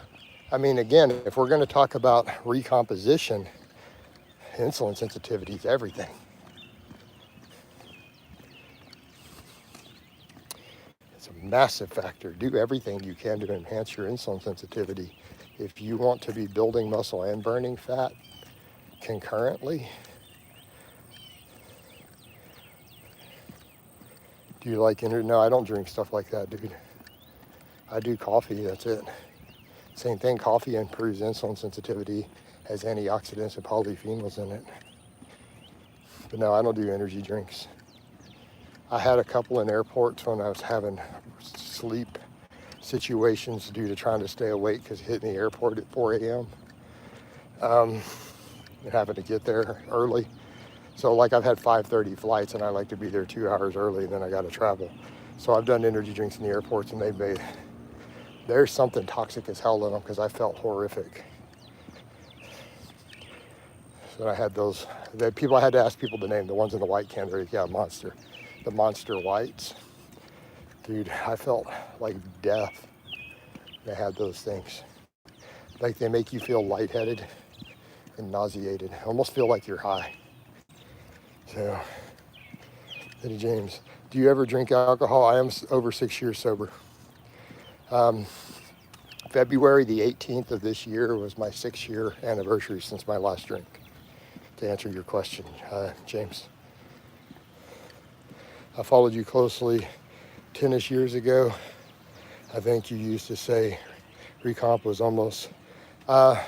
[SPEAKER 1] I mean, again, if we're going to talk about recomposition, insulin sensitivity is everything. It's a massive factor. Do everything you can to enhance your insulin sensitivity. If you want to be building muscle and burning fat concurrently, do you like energy? No, I don't drink stuff like that, dude. I do coffee, that's it. Same thing, coffee improves insulin sensitivity, has antioxidants and polyphenols in it. But no, I don't do energy drinks. I had a couple in airports when I was having sleep situations due to trying to stay awake because hitting the airport at 4 a.m. And having to get there early. So like I've had 5:30 flights and I like to be there 2 hours early, and then I got to travel. So I've done energy drinks in the airports, and there's something toxic as hell in them because I felt horrific. So I had those. I had to ask people the name. The ones in the white can, yeah, Monster. The Monster Whites. Dude, I felt like death. They had those things. Like they make you feel lightheaded and nauseated. Almost feel like you're high. So, Eddie James, do you ever drink alcohol? I am over 6 years sober. February the 18th of this year was my 6-year anniversary since my last drink. To answer your question, James. I followed you closely 10-ish years ago. I think you used to say recomp was almost, I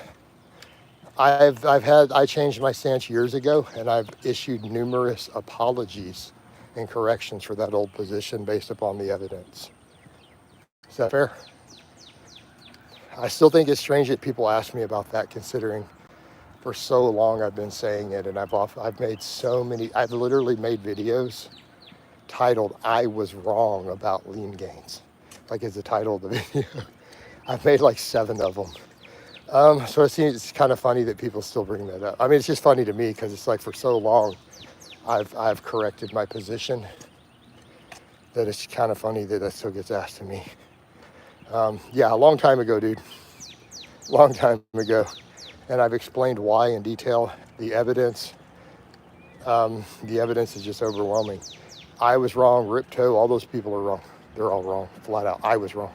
[SPEAKER 1] changed my stance years ago, and I've issued numerous apologies and corrections for that old position based upon the evidence. Is that fair? I still think it's strange that people ask me about that, considering for so long I've been saying it, and I've literally made videos titled "I was wrong about lean gains," like is the title of the video. I've made like 7 of them. So it's kind of funny that people still bring that up. I mean, it's just funny to me because it's like for so long I've corrected my position that it's kind of funny that still gets asked to me. Yeah, a long time ago, dude. Long time ago. And I've explained why in detail. The evidence is just overwhelming. I was wrong, Ripto, all those people are wrong. They're all wrong, flat out. I was wrong.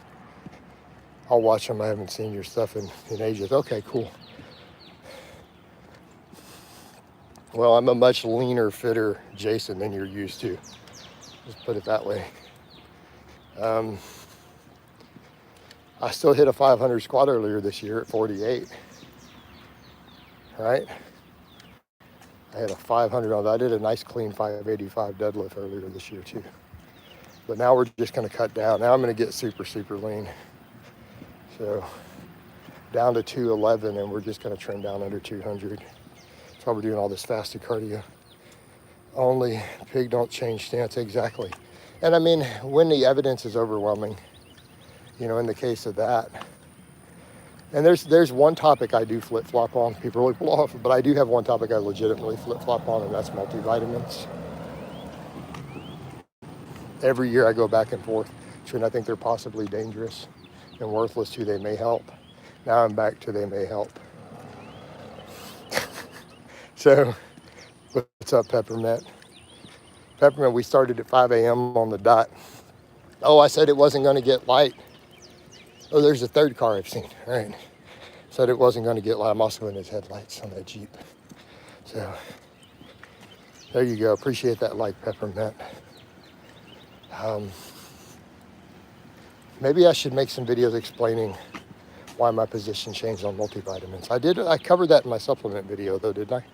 [SPEAKER 1] I'll watch them. I haven't seen your stuff in ages. Okay, cool. Well, I'm a much leaner, fitter Jason than you're used to. Let's put it that way. I still hit a 500 squat earlier this year at 48. Right? I had a 500 on that. I did a nice clean 585 deadlift earlier this year too. But now we're just going to cut down. Now I'm going to get super, super lean. So down to 211, and we're just going to trim down under 200. That's why we're doing all this fasted cardio. Only pig don't change stance, exactly. And I mean, when the evidence is overwhelming, you know, in the case of that. And there's one topic I do flip-flop on. People are like, well, but I do have one topic I legitimately flip-flop on, and that's multivitamins. Every year I go back and forth between I think they're possibly dangerous and worthless to they may help. Now I'm back to they may help. So, what's up, Peppermint? Peppermint, we started at 5 a.m. on the dot. Oh, I said it wasn't going to get light. Oh, there's a third car I've seen. All right. Said it wasn't going to get light. I'm also in his headlights on that Jeep. So, there you go. Appreciate that like, Peppermint. Maybe I should make some videos explaining why my position changed on multivitamins. I covered that in my supplement video though, didn't I?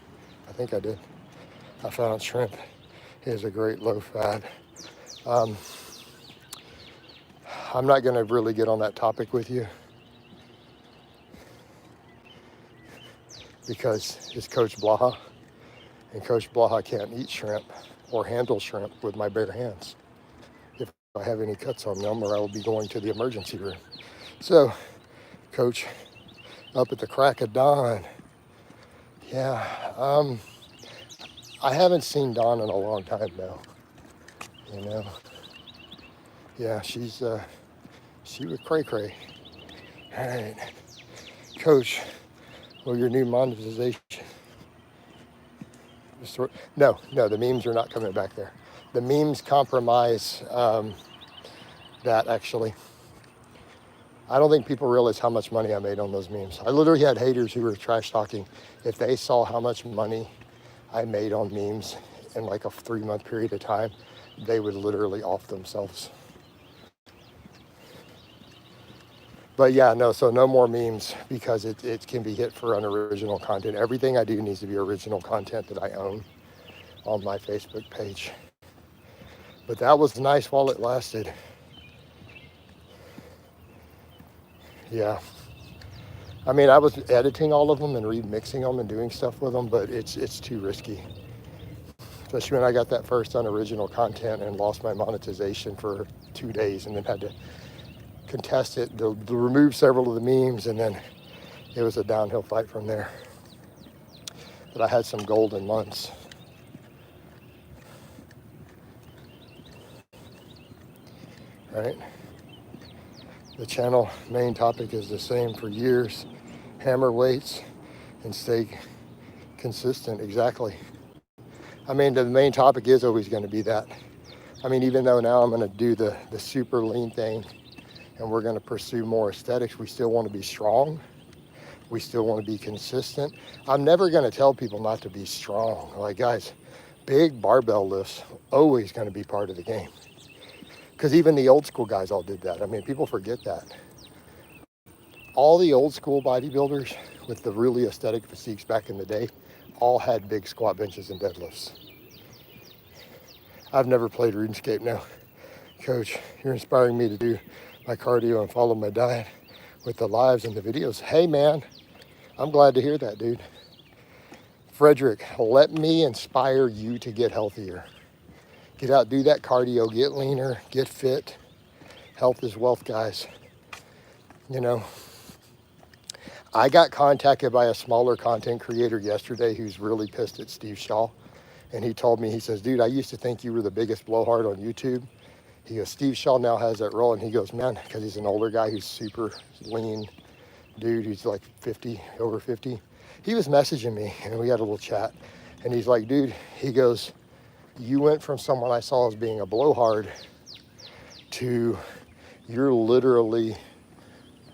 [SPEAKER 1] I think I did. I found shrimp is a great low fat. I'm not going to really get on that topic with you because it's Coach Blaha, and Coach Blaha can't eat shrimp or handle shrimp with my bare hands if I have any cuts on them, or I will be going to the emergency room. So, Coach, up at the crack of dawn. Yeah, I haven't seen Dawn in a long time now, you know. Yeah, she was cray-cray. All right, Coach, well, your new monetization. No, the memes are not coming back there. The memes compromise that, actually. I don't think people realize how much money I made on those memes. I literally had haters who were trash talking. If they saw how much money I made on memes in like a 3-month period of time, they would literally off themselves. But yeah, no, so no more memes because it can be hit for unoriginal content. Everything I do needs to be original content that I own on my Facebook page. But that was nice while it lasted. Yeah. I mean, I was editing all of them and remixing them and doing stuff with them, but it's too risky. Especially when I got that first unoriginal content and lost my monetization for 2 days and then had to contest it, to remove several of the memes, and then it was a downhill fight from there. But I had some golden months. Right? The channel main topic is the same for years. Hammer weights and stay consistent. Exactly. I mean, the main topic is always going to be that. I mean, even though now I'm going to do the super lean thing and we're going to pursue more aesthetics, we still want to be strong. We still want to be consistent. I'm never going to tell people not to be strong. Like, guys, big barbell lifts always going to be part of the game. Because even the old school guys all did that. I mean, people forget that. All the old school bodybuilders with the really aesthetic physiques back in the day all had big squat benches and deadlifts. I've never played RuneScape now. Coach, you're inspiring me to do my cardio and follow my diet with the lives and the videos. Hey, man, I'm glad to hear that, dude. Frederick, let me inspire you to get healthier. Get out, do that cardio, get leaner, get fit. Health is wealth, guys. You know, I got contacted by a smaller content creator yesterday who's really pissed at Steve Shaw. And he told me, he says, dude, I used to think you were the biggest blowhard on YouTube. He goes, Steve Shaw now has that role. And he goes, man, because he's an older guy who's super lean dude, who's like 50, over 50. He was messaging me and we had a little chat. And he's like, dude, he goes, you went from someone I saw as being a blowhard to you're literally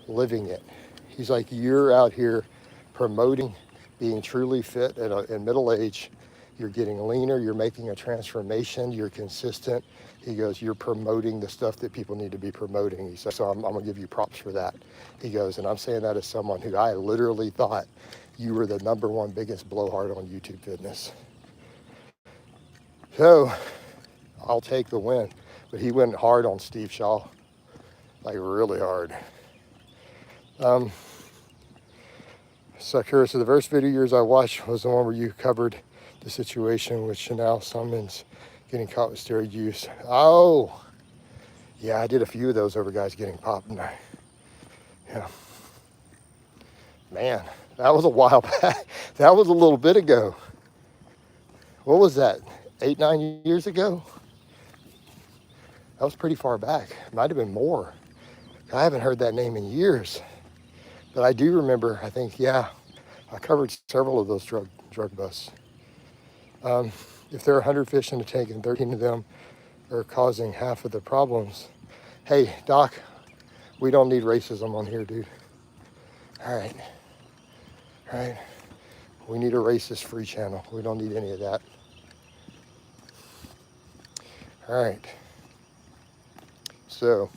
[SPEAKER 1] living it. He's like, you're out here promoting being truly fit in middle age. You're getting leaner, you're making a transformation, you're consistent. He goes, you're promoting the stuff that people need to be promoting. He says, so I'm gonna give you props for that. He goes, and I'm saying that as someone who I literally thought you were the #1 biggest blowhard on YouTube fitness. So I'll take the win. But he went hard on Steve Shaw, like really hard. Sakura, so the first video yours I watched was the one where you covered the situation with Chanel Summons getting caught with steroid use. Oh, yeah, I did a few of those over guys getting popped. And yeah, man, that was a while back. That was a little bit ago. What was that, 8, 9 years ago? That was pretty far back. Might have been more. I haven't heard that name in years. But I do remember, I think, yeah, I covered several of those drug busts. If there are 100 fish in a tank and 13 of them are causing half of the problems, hey, Doc, we don't need racism on here, dude. All right. We need a racist-free channel. We don't need any of that. All right. So,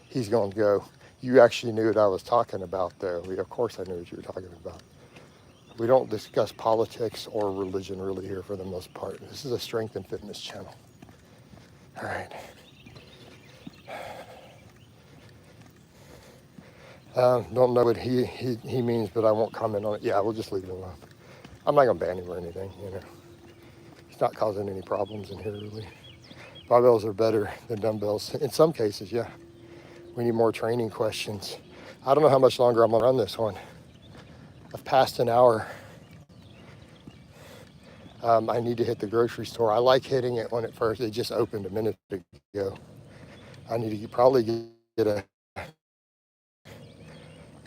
[SPEAKER 1] he's going to go. You actually knew what I was talking about, though. Of course I knew what you were talking about. We don't discuss politics or religion really here for the most part. This is a strength and fitness channel. All right. Don't know what he means, but I won't comment on it. Yeah, we'll just leave it alone. I'm not going to ban him or anything, you know. He's not causing any problems in here, really. Barbells are better than dumbbells. In some cases, yeah. We need more training questions. I don't know how much longer I'm going to run this one. I've passed an hour. I need to hit the grocery store. I like hitting it when it just opened a minute ago. I need to probably get a...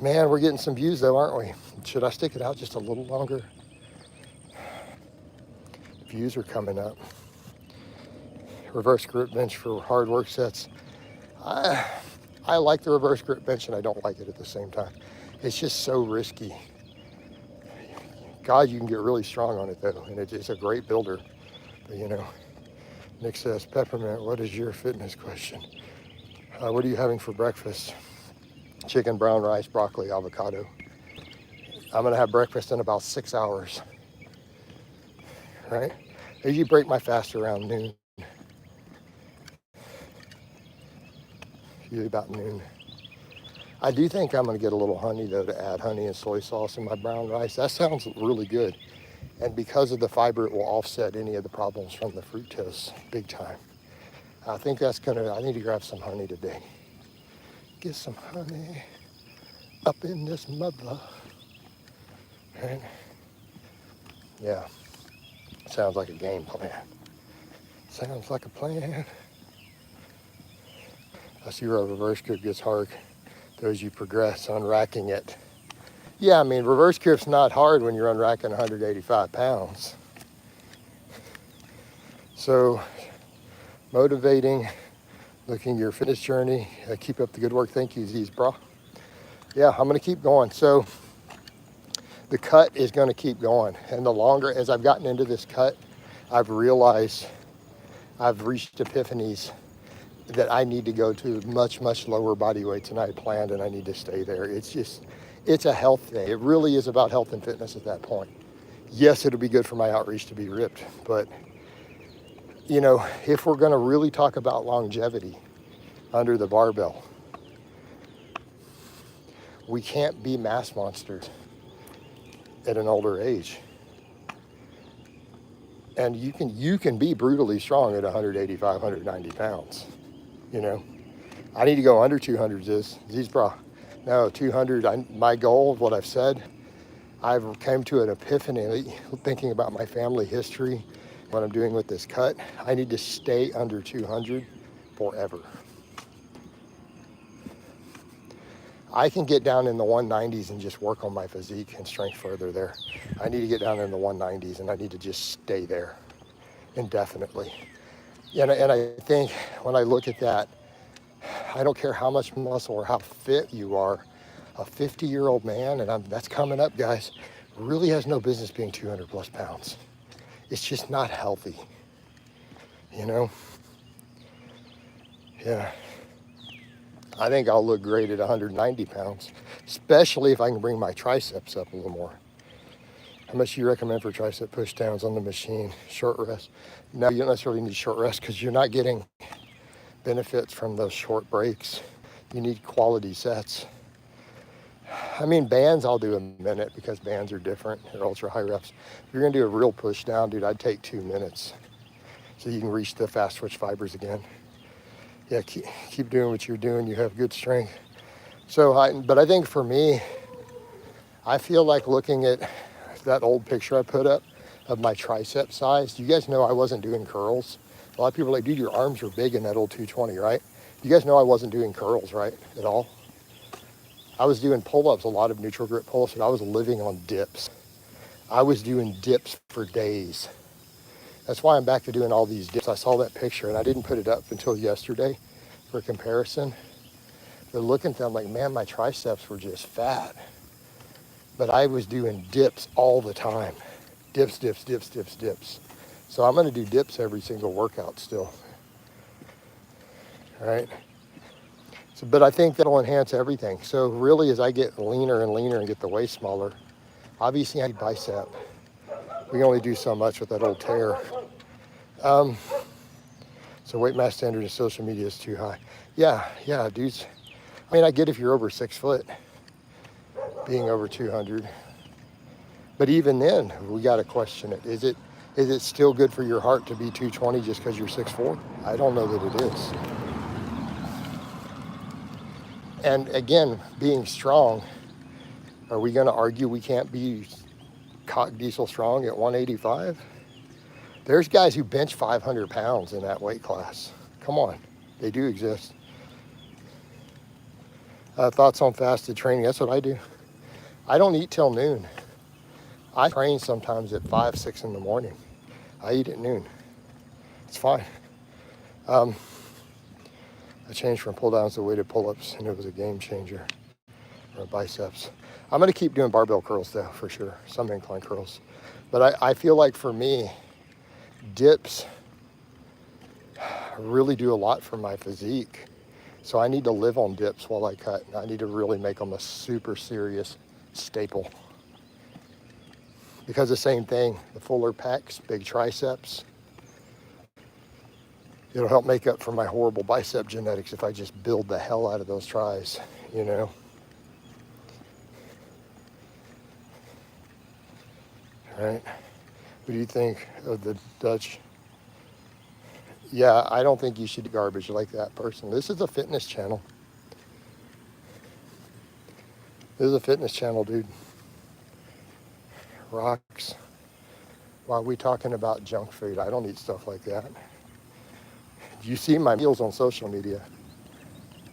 [SPEAKER 1] Man, we're getting some views though, aren't we? Should I stick it out just a little longer? Views are coming up. Reverse grip bench for hard work sets. I like the reverse grip bench and I don't like it at the same time. It's just so risky. God, you can get really strong on it though, and it's a great builder. But you know, Nick says, Peppermint, what is your fitness question? What are you having for breakfast? Chicken, brown rice, broccoli, avocado. I'm gonna have breakfast in about 6 hours, right? I usually break my fast around noon. Usually about noon. I do think I'm gonna get a little honey though, to add honey and soy sauce in my brown rice. That sounds really good. And because of the fiber, it will offset any of the problems from the fructose big time. I think I need to grab some honey today. Get some honey up in this mother. Right? Yeah, sounds like a game plan. Sounds like a plan. I see where a reverse grip gets hard as you progress unracking it. Yeah, I mean, reverse grip's not hard when you're unracking 185 pounds. So, motivating, looking at your fitness journey, keep up the good work. Thank you, Z's, bro. Yeah, I'm gonna keep going. So, the cut is gonna keep going. And the longer, as I've gotten into this cut, I've realized I've reached epiphanies that I need to go to much, much lower body weights than I had planned, and I need to stay there. It's a health thing. It really is about health and fitness at that point. Yes, it'll be good for my outreach to be ripped, but you know, if we're gonna really talk about longevity under the barbell, we can't be mass monsters at an older age. And you can be brutally strong at 185, 190 pounds. You know, I need to go under 200. These bra. No, 200. My goal, what I've said, I've came to an epiphany thinking about my family history, what I'm doing with this cut. I need to stay under 200 forever. I can get down in the 190s and just work on my physique and strength further there. I need to get down in the 190s and I need to just stay there indefinitely. And I think when I look at that, I don't care how much muscle or how fit you are, a 50-year-old man, and that's coming up, guys, really has no business being 200 plus pounds. It's just not healthy, you know? Yeah. I think I'll look great at 190 pounds, especially if I can bring my triceps up a little more. How much do you recommend for tricep push downs on the machine? Short rest. No, you don't necessarily need short rest because you're not getting benefits from those short breaks. You need quality sets. I mean, bands I'll do a minute because bands are different. They're ultra high reps. If you're gonna do a real push down, dude, I'd take 2 minutes so you can reach the fast twitch fibers again. Yeah, keep doing what you're doing. You have good strength. So, but I think for me, I feel like looking at that old picture I put up of my tricep size. Do you guys know I wasn't doing curls? A lot of people are like, dude, your arms are big in that old 220, right? You guys know I wasn't doing curls, right, at all? I was doing pull-ups, a lot of neutral grip pull-ups, and I was living on dips. I was doing dips for days. That's why I'm back to doing all these dips. I saw that picture, and I didn't put it up until yesterday for comparison. But looking at them, I'm like, man, my triceps were just fat. But I was doing dips all the time. Dips, dips, dips, dips, dips. So I'm gonna do dips every single workout still. All right? So, but I think that'll enhance everything. So really, as I get leaner and leaner and get the waist smaller, obviously I need bicep. We can only do so much with that old tear. So weight mass standard in social media is too high. Yeah, dudes. I mean, I get if you're over 6 foot, being over 200. But even then, we got to question it. Is it still good for your heart to be 220 just because you're 6'4"? I don't know that it is. And again, being strong, are we going to argue we can't be cock diesel strong at 185? There's guys who bench 500 pounds in that weight class. Come on, they do exist. Thoughts on fasted training? That's what I do. I don't eat till noon. I train sometimes at 5, 6 in the morning. I eat at noon. It's fine. I changed from pull downs to weighted pull-ups, and it was a game changer. Or biceps. I'm gonna keep doing barbell curls though, for sure. Some incline curls. But I feel like for me, dips really do a lot for my physique. So I need to live on dips while I cut. I need to really make them a super serious staple. Because the same thing, the fuller pecs, big triceps, it'll help make up for my horrible bicep genetics if I just build the hell out of those tris, you know? All right, what do you think of the Dutch? Yeah, I don't think you should do garbage like that personally. This is a fitness channel. This is a fitness channel, dude. Rocks. Why are we talking about junk food? I don't eat stuff like that. You see my meals on social media.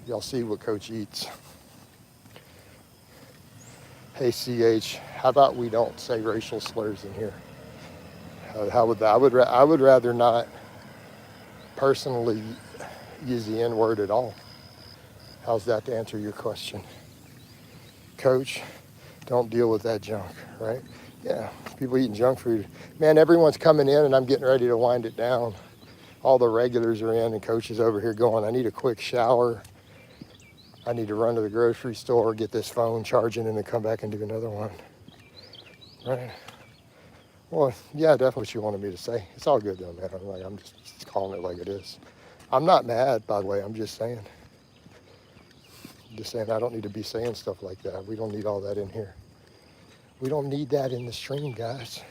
[SPEAKER 1] Y'all see what Coach eats. Hey, CH, how about we don't say racial slurs in here? How would that? I would rather not personally use the N-word at all. How's that to answer your question? Coach, don't deal with that junk, right? Yeah, people eating junk food. Man, everyone's coming in and I'm getting ready to wind it down. All the regulars are in and Coach is over here going, I need a quick shower. I need to run to the grocery store, get this phone charging, and then come back and do another one. Right? Well, yeah, definitely what you wanted me to say. It's all good though, man. I'm just calling it like it is. I'm not mad, by the way. I'm just saying. I don't need to be saying stuff like that. We don't need all that in here. We don't need that in the stream, guys.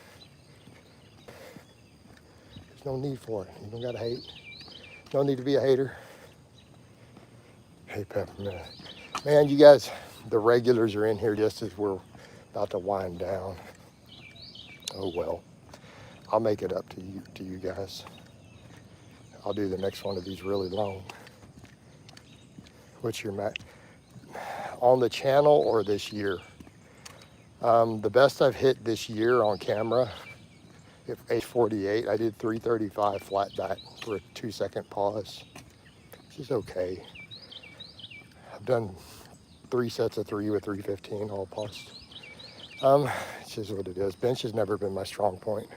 [SPEAKER 1] There's no need for it. You don't gotta hate. No need to be a hater. Hey, Peppermint. Man, you guys, the regulars are in here just as we're about to wind down. Oh well. I'll make it up to you guys. I'll do the next one of these really long. What's your max? On the channel or this year? The best I've hit this year on camera, at age 48, I did 335 flat back for a 2-second pause, which is okay. I've done 3 sets of 3 with 315 all paused. It's just what it is. Bench has never been my strong point.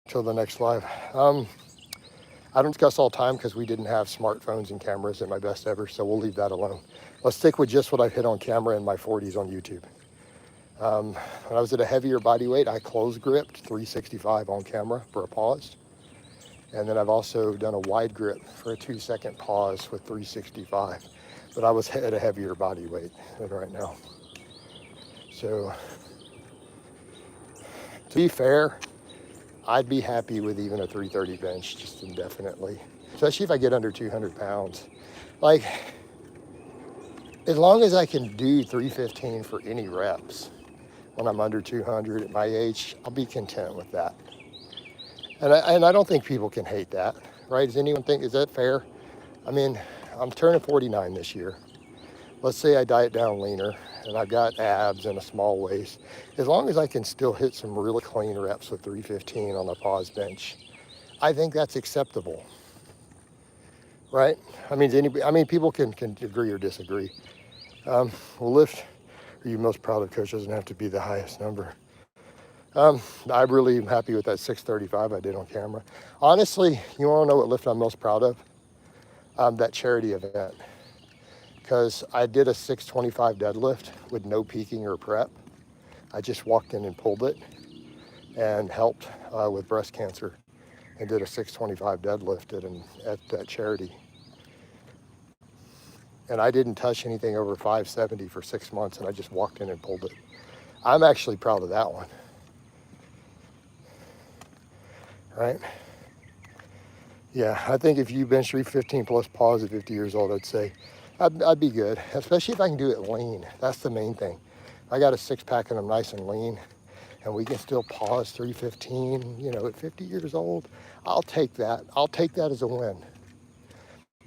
[SPEAKER 1] Till the next live. I don't discuss all time because we didn't have smartphones and cameras at my best ever, so we'll leave that alone. Let's stick with just what I've hit on camera in my 40s on YouTube. When I was at a heavier body weight, I close gripped 365 on camera for a pause. And then I've also done a wide grip for a 2-second pause with 365. But I was at a heavier body weight than right now. So to be fair, I'd be happy with even a 330 bench just indefinitely, especially if I get under 200 pounds. Like, as long as I can do 315 for any reps when I'm under 200 at my age, I'll be content with that. And I don't think people can hate that, right? Does anyone think, is that fair? I mean, I'm turning 49 this year. Let's say I diet down leaner and I've got abs and a small waist. As long as I can still hit some really clean reps with 315 on the pause bench, I think that's acceptable, right? I mean, people can agree or disagree. Well, lift, are you most proud of, coach? Doesn't have to be the highest number. I really am happy with that 635 I did on camera. Honestly, you want to know what lift I'm most proud of? That charity event. Because I did a 625 deadlift with no peaking or prep. I just walked in and pulled it and helped with breast cancer and did a 625 deadlift at that charity. And I didn't touch anything over 570 for 6 months, and I just walked in and pulled it. I'm actually proud of that one. Right? Yeah, I think if you bench 315 plus pause at 50 years old, I'd say I'd be good, especially if I can do it lean. That's the main thing. I got a 6-pack and I'm nice and lean, and we can still pause 315, at 50 years old. I'll take that. I'll take that as a win.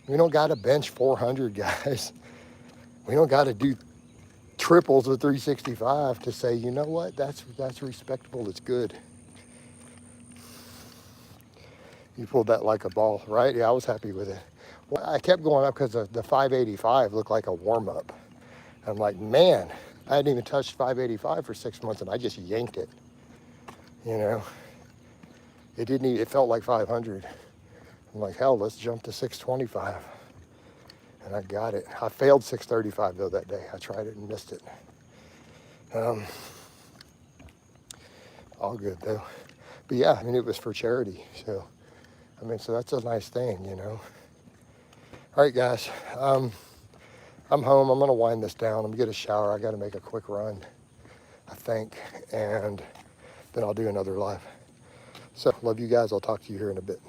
[SPEAKER 1] We don't got to bench 400, guys. We don't got to do triples with 365 to say, you know what, that's respectable, it's good. You pulled that like a ball, right? Yeah, I was happy with it. Well, I kept going up because the 585 looked like a warm-up. I'm like, man, I hadn't even touched 585 for 6 months, and I just yanked it. It felt like 500. I'm like, hell, let's jump to 625. And I got it. I failed 635 though that day. I tried it and missed it. All good though. But yeah, it was for charity. So, so that's a nice thing, All right, guys. I'm home. I'm going to wind this down. I'm going to get a shower. I got to make a quick run, I think. And then I'll do another live. So, love you guys. I'll talk to you here in a bit.